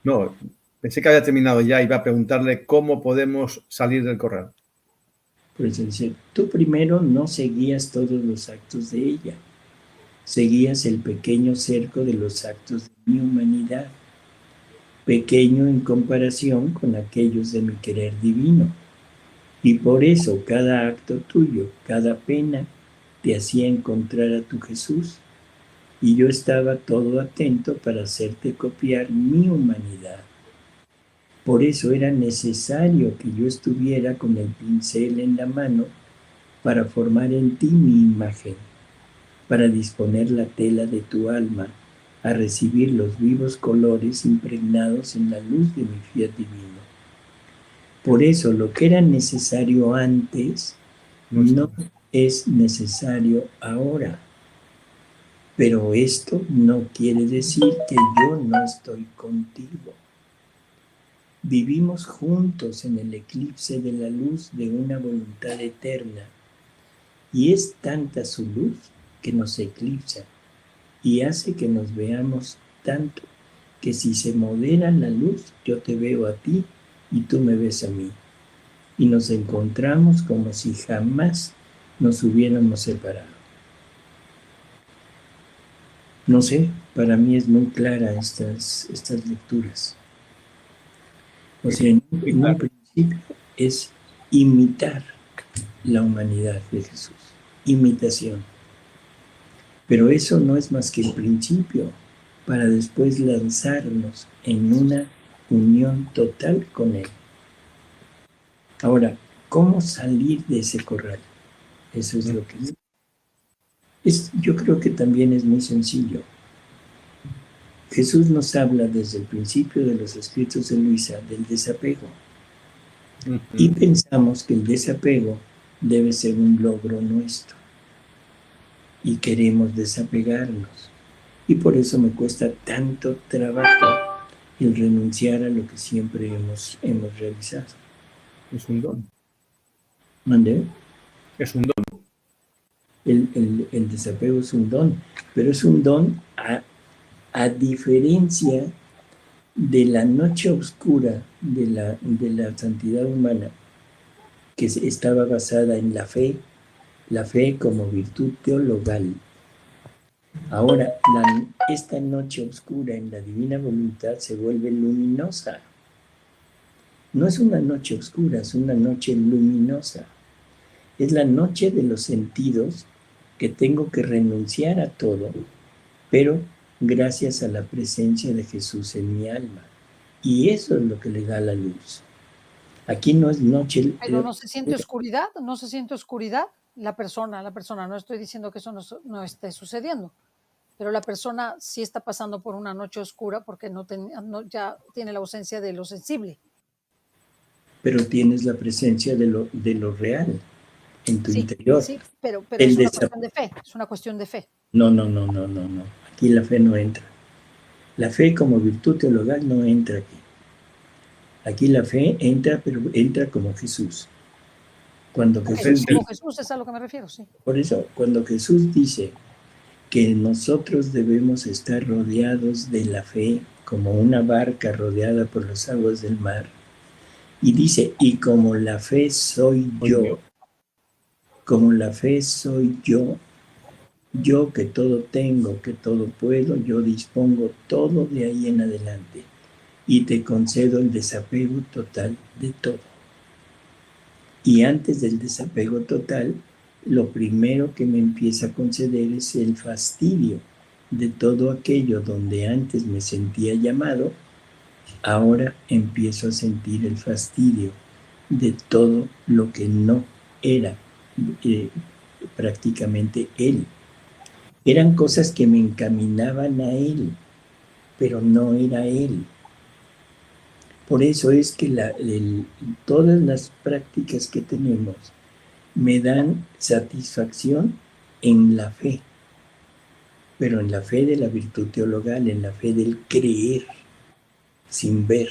No, pensé que había terminado ya y iba a preguntarle cómo podemos salir del corral. Pues dice, tú primero no seguías todos los actos de ella. seguías el pequeño cerco de los actos de mi humanidad, pequeño en comparación con aquellos de mi querer divino. Y por eso cada acto tuyo, cada pena, te hacía encontrar a tu Jesús. Y yo estaba todo atento para hacerte copiar mi humanidad. Por eso era necesario que yo estuviera con el pincel en la mano para formar en ti mi imagen, para disponer la tela de tu alma a recibir los vivos colores impregnados en la luz de mi fiat divino. Por eso lo que era necesario antes no es necesario ahora. Pero esto no quiere decir que yo no estoy contigo. Vivimos juntos en el eclipse de la luz de una voluntad eterna, y es tanta su luz que nos eclipsa y hace que nos veamos tanto que si se modera la luz, yo te veo a ti y tú me ves a mí. Y nos encontramos como si jamás nos hubiéramos separado. No sé, para mí es muy clara estas lecturas. O sea, en un principio es imitar la humanidad de Jesús, imitación. Pero eso no es más que el principio, para después lanzarnos en una unión total con Él. Ahora, ¿cómo salir de ese corral? Eso es lo que yo creo que también es muy sencillo. Jesús nos habla desde el principio de los escritos de Luisa del desapego. Y pensamos que el desapego debe ser un logro nuestro. Y queremos desapegarnos. Y por eso me cuesta tanto trabajo el renunciar a lo que siempre hemos realizado. Es un don. ¿Mandé? Es un don. El desapego es un don, pero es un don a diferencia de la noche oscura de la santidad humana, que estaba basada en la fe como virtud teologal. Ahora, esta noche oscura en la divina voluntad se vuelve luminosa. No es una noche oscura, es una noche luminosa. Es la noche de los sentidos que tengo que renunciar a todo, pero gracias a la presencia de Jesús en mi alma. Y eso es lo que le da la luz. Aquí no es noche. Pero no se siente oscuridad, no se siente oscuridad la persona, no estoy diciendo que eso no esté sucediendo, pero la persona sí está pasando por una noche oscura porque ya tiene la ausencia de lo sensible. Pero tienes la presencia de lo real en tu interior. Sí, pero es una cuestión de fe, es una cuestión de fe. No. Aquí la fe no entra. La fe como virtud teologal no entra aquí. Aquí la fe entra, pero entra como Jesús. Cuando Jesús como Jesús es a lo que me refiero, sí. Por eso, cuando Jesús dice que nosotros debemos estar rodeados de la fe como una barca rodeada por las aguas del mar, y dice, y como la fe soy yo, como la fe soy yo que todo tengo, que todo puedo, yo dispongo todo de ahí en adelante y te concedo el desapego total de todo. Y antes del desapego total, lo primero que me empieza a conceder es el fastidio de todo aquello donde antes me sentía llamado. Ahora empiezo a sentir el fastidio de todo lo que no era prácticamente Él. Eran cosas que me encaminaban a Él, pero no era Él. Por eso es que todas las prácticas que tenemos me dan satisfacción en la fe, pero en la fe de la virtud teologal, en la fe del creer sin ver.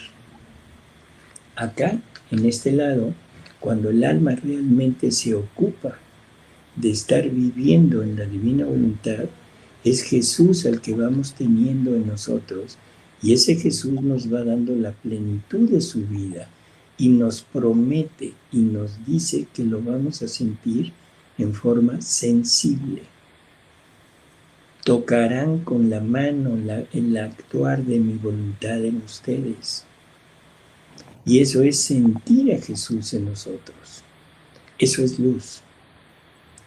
Acá, en este lado, cuando el alma realmente se ocupa de estar viviendo en la divina voluntad, es Jesús el que vamos teniendo en nosotros, y ese Jesús nos va dando la plenitud de su vida y nos promete y nos dice que lo vamos a sentir en forma sensible. tocarán con la mano el actuar de mi voluntad en ustedes. Y eso es sentir a Jesús en nosotros. Eso es luz.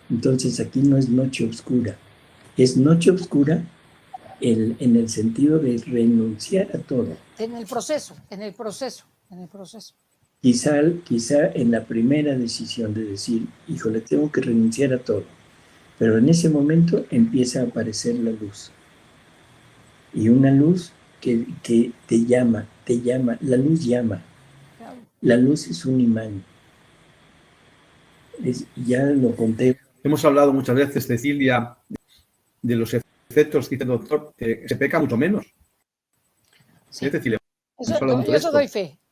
Entonces aquí no es noche oscura. Es noche oscura en el sentido de renunciar a todo. En el proceso. Quizá en la primera decisión de decir, híjole, tengo que renunciar a todo. Pero en ese momento empieza a aparecer la luz. Y una luz que te llama, la luz llama. La luz es un imán. Ya lo conté. Hemos hablado muchas veces, Cecilia, de los efectos, dice el doctor, se peca mucho menos. Sí. Cecilia, eso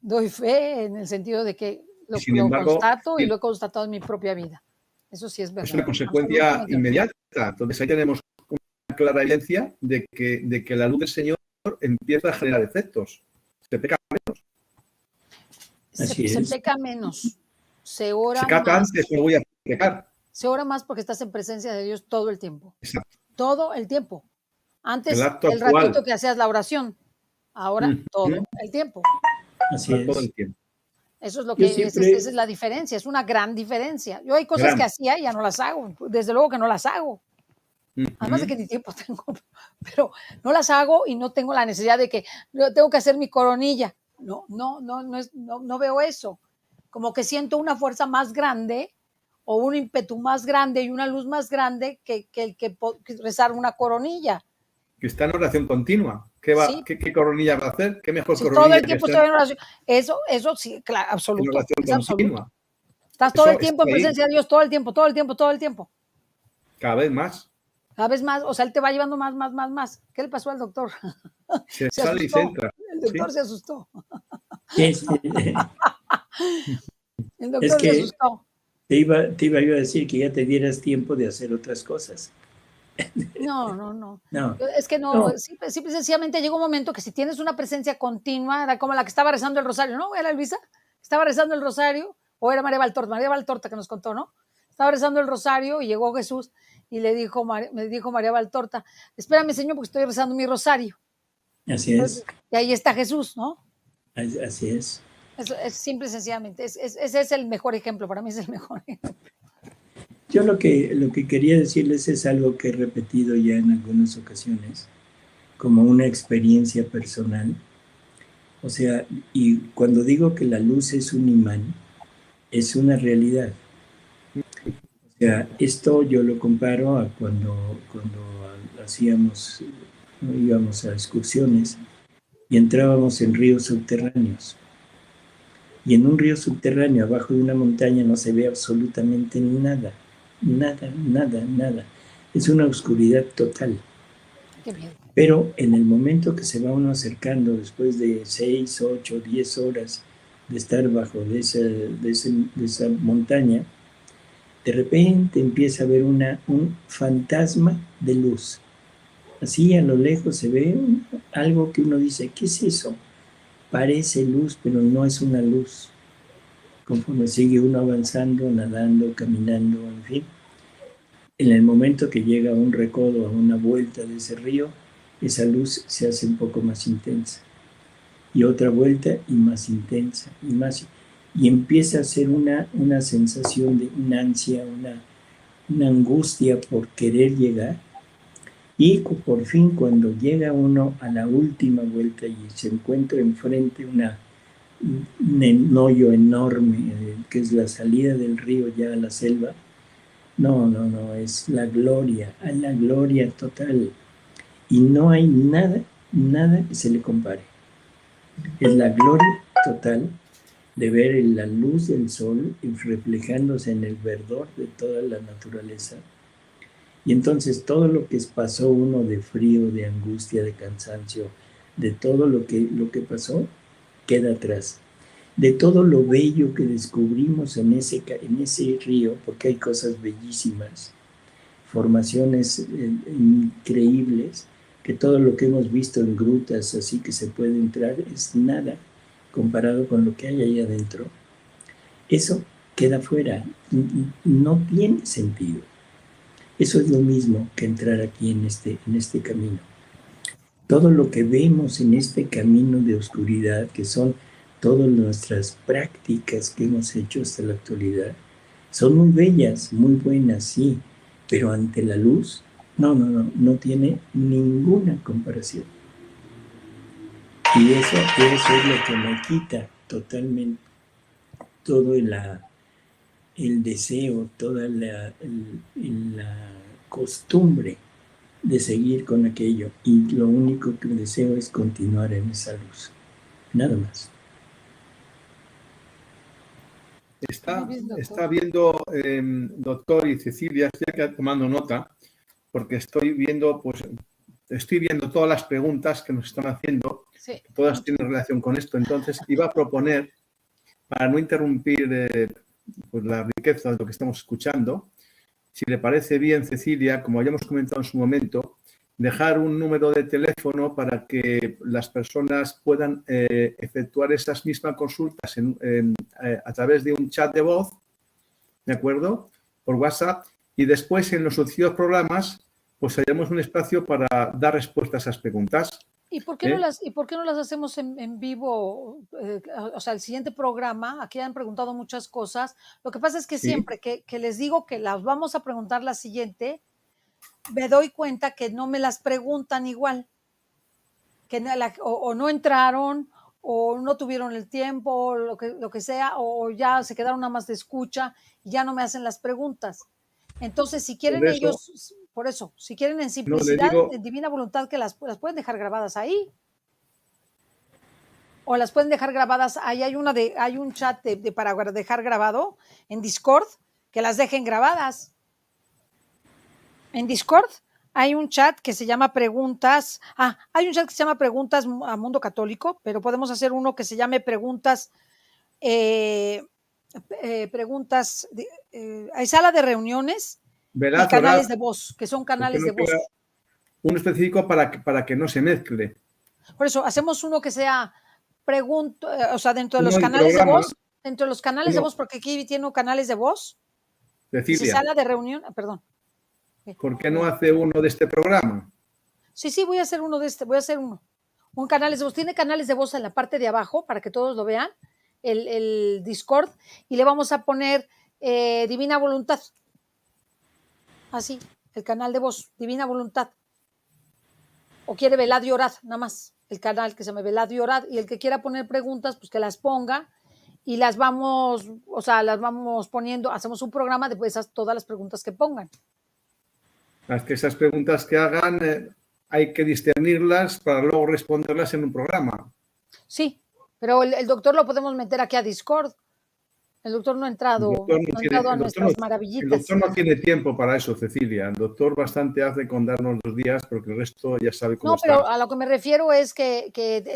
doy fe en el sentido de que lo constato y lo he constatado en mi propia vida. Eso sí es verdad. Es una consecuencia inmediata. Entonces ahí tenemos una clara evidencia de que la luz del Señor empieza a generar efectos. Se peca menos. Se peca menos. Se ora se cata más. Antes, no voy a pecar. Se ora más porque estás en presencia de Dios todo el tiempo. Exacto. Todo el tiempo. Antes, el ratito que hacías la oración. Ahora, todo el tiempo. Así es. Todo el tiempo. Eso es lo que esa es la diferencia, es una gran diferencia. Yo hay cosas que hacía y ya no las hago, desde luego que no las hago. Además de que ni tiempo tengo, pero no las hago y no tengo la necesidad de que tengo que hacer mi coronilla. No veo eso. Como que siento una fuerza más grande o un ímpetu más grande y una luz más grande que rezar una coronilla. Que está en oración continua. ¿Qué coronilla va a hacer? ¿Qué mejor coronilla? Todo el tiempo estoy en oración. Eso sí, claro, absoluto. Es absoluto. Estás todo el tiempo en presencia de Dios, todo el tiempo. Cada vez más. O sea, él te va llevando más. ¿Qué le pasó al doctor? Se sale y se entra. El doctor se asustó. El doctor se asustó. Te iba yo a decir que ya te dieras tiempo de hacer otras cosas. No. Es que simple y sencillamente llega un momento que si tienes una presencia continua, era como la que estaba rezando el rosario, ¿no? ¿Era Luisa? Estaba rezando el rosario, o era María Valtorta que nos contó, ¿no? Estaba rezando el rosario y llegó Jesús y me dijo María Valtorta, espérame, Señor, porque estoy rezando mi rosario. Así es. Y ahí está Jesús, ¿no? Así es. Eso es simple y sencillamente. Ese es el mejor ejemplo, para mí es el mejor ejemplo. Yo lo que quería decirles es algo que he repetido ya en algunas ocasiones, como una experiencia personal. O sea, y cuando digo que la luz es un imán, es una realidad. O sea, esto yo lo comparo a cuando íbamos a excursiones y entrábamos en ríos subterráneos. Y en un río subterráneo, abajo de una montaña, no se ve absolutamente nada. Nada. Es una oscuridad total. Pero en el momento que se va uno acercando, después de 6, 8, 10 horas de estar bajo de esa montaña, de repente empieza a ver un fantasma de luz. Así a lo lejos se ve algo que uno dice, ¿qué es eso? Parece luz, pero no es una luz. Conforme sigue uno avanzando, nadando, caminando, en fin. En el momento que llega a un recodo, a una vuelta de ese río, esa luz se hace un poco más intensa. Y otra vuelta y más intensa, y empieza a ser una sensación de una ansia, una angustia por querer llegar. Y por fin, cuando llega uno a la última vuelta y se encuentra enfrente un hoyo enorme, que es la salida del río ya a la selva, no, es la gloria total. Y no hay nada que se le compare. Es la gloria total de ver la luz del sol reflejándose en el verdor de toda la naturaleza. Y entonces todo lo que pasó uno de frío, de angustia, de cansancio, de todo lo que pasó, queda atrás. De todo lo bello que descubrimos en ese río, porque hay cosas bellísimas, formaciones increíbles, que todo lo que hemos visto en grutas, así que se puede entrar, es nada comparado con lo que hay ahí adentro. Eso queda fuera, no tiene sentido. Eso es lo mismo que entrar aquí en este camino. Todo lo que vemos en este camino de oscuridad, que son todas nuestras prácticas que hemos hecho hasta la actualidad, son muy bellas, muy buenas, sí, pero ante la luz, no tiene ninguna comparación. Y eso es lo que me quita totalmente todo el deseo, toda la costumbre de seguir con aquello. Y lo único que deseo es continuar en esa luz. Nada más. Está viendo, doctor y Cecilia, estoy aquí tomando nota, porque estoy viendo todas las preguntas que nos están haciendo, Sí. Todas tienen relación con esto. Entonces, iba a proponer, para no interrumpir pues la riqueza de lo que estamos escuchando, si le parece bien, Cecilia, como habíamos comentado en su momento, dejar un número de teléfono para que las personas puedan efectuar esas mismas consultas a través de un chat de voz, ¿de acuerdo? Por WhatsApp, y después en los sucesivos programas pues haremos un espacio para dar respuesta a esas preguntas. ¿Y por qué no las hacemos en vivo? O sea, el siguiente programa, aquí han preguntado muchas cosas. Lo que pasa es que Sí. siempre que les digo que las vamos a preguntar la siguiente, me doy cuenta que no me las preguntan igual, que o no entraron, o no tuvieron el tiempo, o lo que sea, o ya se quedaron nada más de escucha y ya no me hacen las preguntas. Entonces, si quieren por eso, si quieren en simplicidad, en divina voluntad, que las pueden dejar grabadas ahí. O las pueden dejar grabadas, ahí hay un chat para dejar grabado en Discord, que las dejen grabadas. En Discord hay un chat que se llama Preguntas. Hay un chat que se llama Preguntas a Mundo Católico, pero podemos hacer uno que se llame Preguntas. Hay sala de reuniones y canales de voz, que son canales de voz. Uno específico para que no se mezcle. Por eso hacemos uno que sea o sea, dentro de los canales de voz, porque aquí tiene canales de voz. Cecilia, sala de reunión, perdón. ¿Por qué no hace uno de este programa? Sí, voy a hacer uno de este, un canales de voz. Tiene canales de voz en la parte de abajo para que todos lo vean, el Discord, y le vamos a poner Divina Voluntad. Así, el canal de voz, Divina Voluntad. O quiere Velad y Orad, nada más. El canal que se llama Velad y Orad, y el que quiera poner preguntas, pues que las ponga y las vamos poniendo, hacemos un programa de todas las preguntas que pongan. Esas preguntas que hagan hay que discernirlas para luego responderlas en un programa. Sí, pero el doctor lo podemos meter aquí a Discord. El doctor no ha entrado, a nuestras maravillitas. El doctor no tiene tiempo para eso, Cecilia. El doctor bastante hace con darnos 2 días porque el resto ya sabe cómo está. No, pero a lo que me refiero es que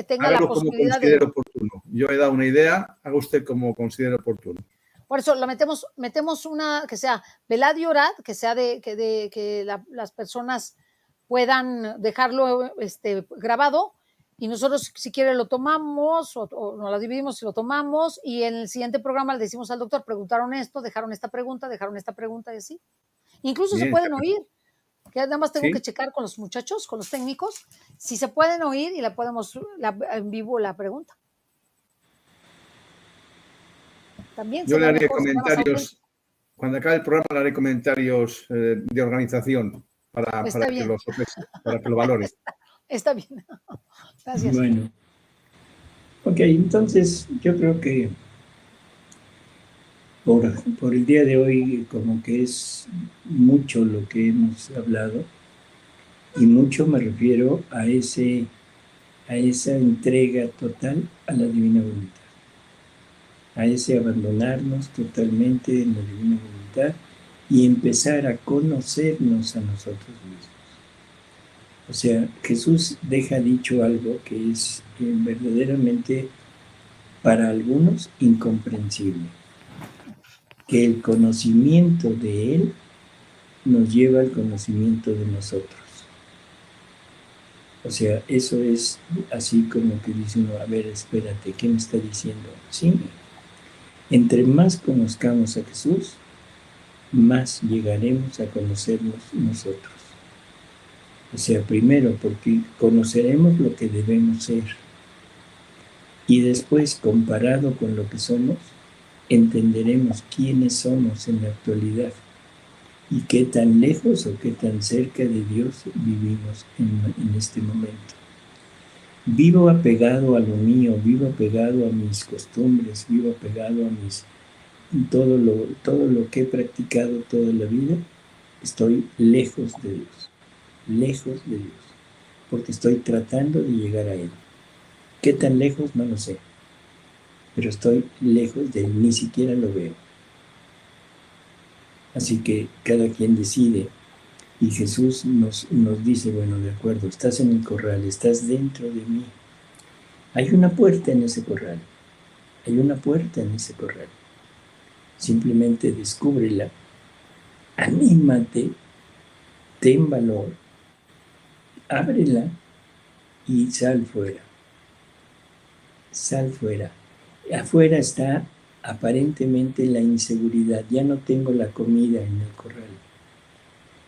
tenga la posibilidad como considere oportuno. Yo he dado una idea, haga usted como considere oportuno. Por eso lo metemos una que sea Velad y Orad, que sea que las personas puedan dejarlo grabado, y nosotros si quiere lo tomamos o nos la dividimos y lo tomamos, y en el siguiente programa le decimos al doctor, preguntaron esto, dejaron esta pregunta y así. Incluso se pueden oír, que nada más tengo que checar con los muchachos, con los técnicos, si se pueden oír y la podemos en vivo la pregunta. También yo le haré comentarios, cuando acabe el programa le haré comentarios de organización para que lo valore. Está bien. Gracias. Bueno. Ok, entonces yo creo que por el día de hoy como que es mucho lo que hemos hablado, y mucho me refiero a esa entrega total a la divina voluntad, a ese abandonarnos totalmente en la divina voluntad y empezar a conocernos a nosotros mismos. O sea, Jesús deja dicho algo que es verdaderamente para algunos incomprensible, que el conocimiento de Él nos lleva al conocimiento de nosotros. O sea, eso es así como que dice uno, a ver, espérate, ¿qué me está diciendo? Sí, entre más conozcamos a Jesús, más llegaremos a conocernos nosotros. O sea, primero porque conoceremos lo que debemos ser y después, comparado con lo que somos, entenderemos quiénes somos en la actualidad y qué tan lejos o qué tan cerca de Dios vivimos en este momento. Vivo apegado a lo mío, vivo apegado a mis costumbres, vivo apegado a todo lo que he practicado toda la vida. Estoy lejos de Dios, porque estoy tratando de llegar a Él. ¿Qué tan lejos? No lo sé, pero estoy lejos de Él, ni siquiera lo veo. Así que cada quien decide, y Jesús nos dice, bueno, de acuerdo, estás en el corral, estás dentro de mí. Hay una puerta en ese corral, Simplemente descúbrela, anímate, ten valor, ábrela y sal fuera. Afuera está aparentemente la inseguridad. Ya no tengo la comida en el corral.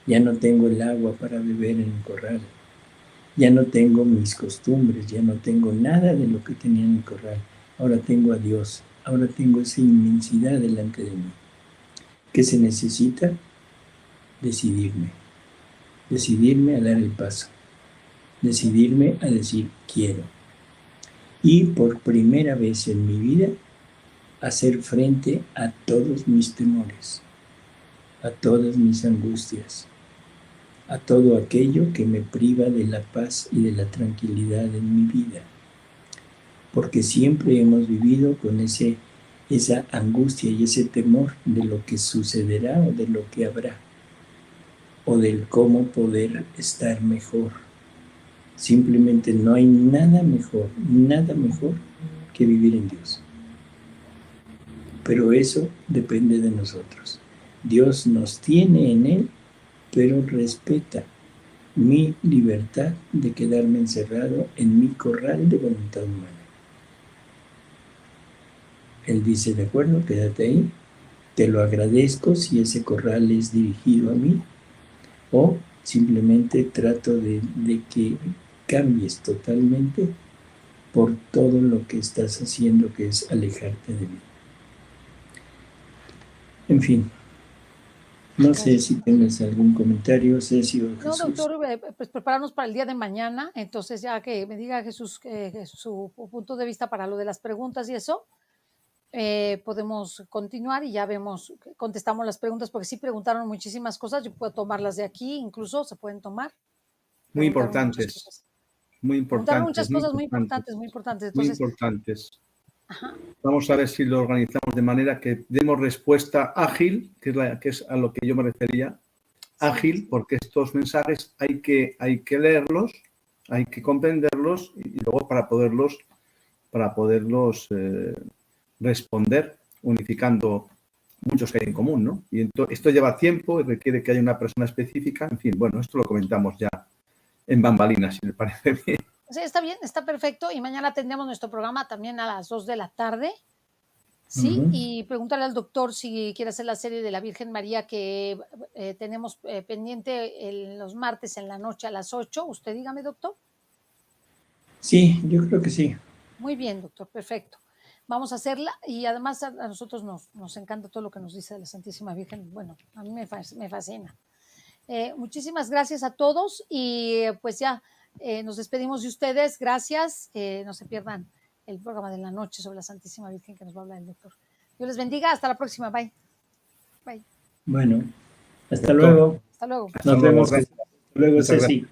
Ya no tengo el agua para beber en el corral. Ya no tengo mis costumbres. Ya no tengo nada de lo que tenía en el corral. Ahora tengo a Dios. Ahora tengo esa inmensidad delante de mí. ¿Qué se necesita? Decidirme. Decidirme a dar el paso. Decidirme a decir quiero. Y por primera vez en mi vida, hacer frente a todos mis temores, a todas mis angustias, a todo aquello que me priva de la paz y de la tranquilidad en mi vida. Porque siempre hemos vivido con esa angustia y ese temor de lo que sucederá o de lo que habrá, o del cómo poder estar mejor. Simplemente no hay nada mejor que vivir en Dios. Pero eso depende de nosotros. Dios nos tiene en Él, pero respeta mi libertad de quedarme encerrado en mi corral de voluntad humana. Él dice, de acuerdo, quédate ahí, te lo agradezco si ese corral es dirigido a mí, o simplemente trato de que cambies totalmente por todo lo que estás haciendo, que es alejarte de mí. En fin, no sé si tienes algún comentario, Ceci o Jesús. No, doctor, pues prepararnos para el día de mañana, entonces ya que me diga Jesús su punto de vista para lo de las preguntas y eso, podemos continuar y ya vemos, contestamos las preguntas, porque sí preguntaron muchísimas cosas, yo puedo tomarlas de aquí, incluso se pueden tomar. Muy importantes. Preguntaron muchas cosas muy importantes. Entonces, muy importantes. Ajá. Vamos a ver si lo organizamos de manera que demos respuesta ágil, que es a lo que yo me refería, ágil, porque estos mensajes hay que leerlos, hay que comprenderlos y luego para poderlos responder unificando muchos que hay en común, ¿no? Y esto lleva tiempo y requiere que haya una persona específica. En fin, bueno, esto lo comentamos ya en bambalinas, si le parece bien. Sí, está bien, está perfecto. Y mañana tendremos nuestro programa también a las 2 de la tarde. Sí, y preguntarle al doctor si quiere hacer la serie de la Virgen María que tenemos pendiente los martes en la noche a las 8. Usted dígame, doctor. Sí, yo creo que sí. Muy bien, doctor, perfecto. Vamos a hacerla y además a nosotros nos encanta todo lo que nos dice de la Santísima Virgen. Bueno, a mí me fascina. Muchísimas gracias a todos y pues ya nos despedimos de ustedes. Gracias. No se pierdan el programa de la noche sobre la Santísima Virgen que nos va a hablar el doctor. Dios les bendiga. Hasta la próxima. Bye. Bye. Bueno, hasta luego. Hasta luego. Nos vemos. Hasta luego, Ceci.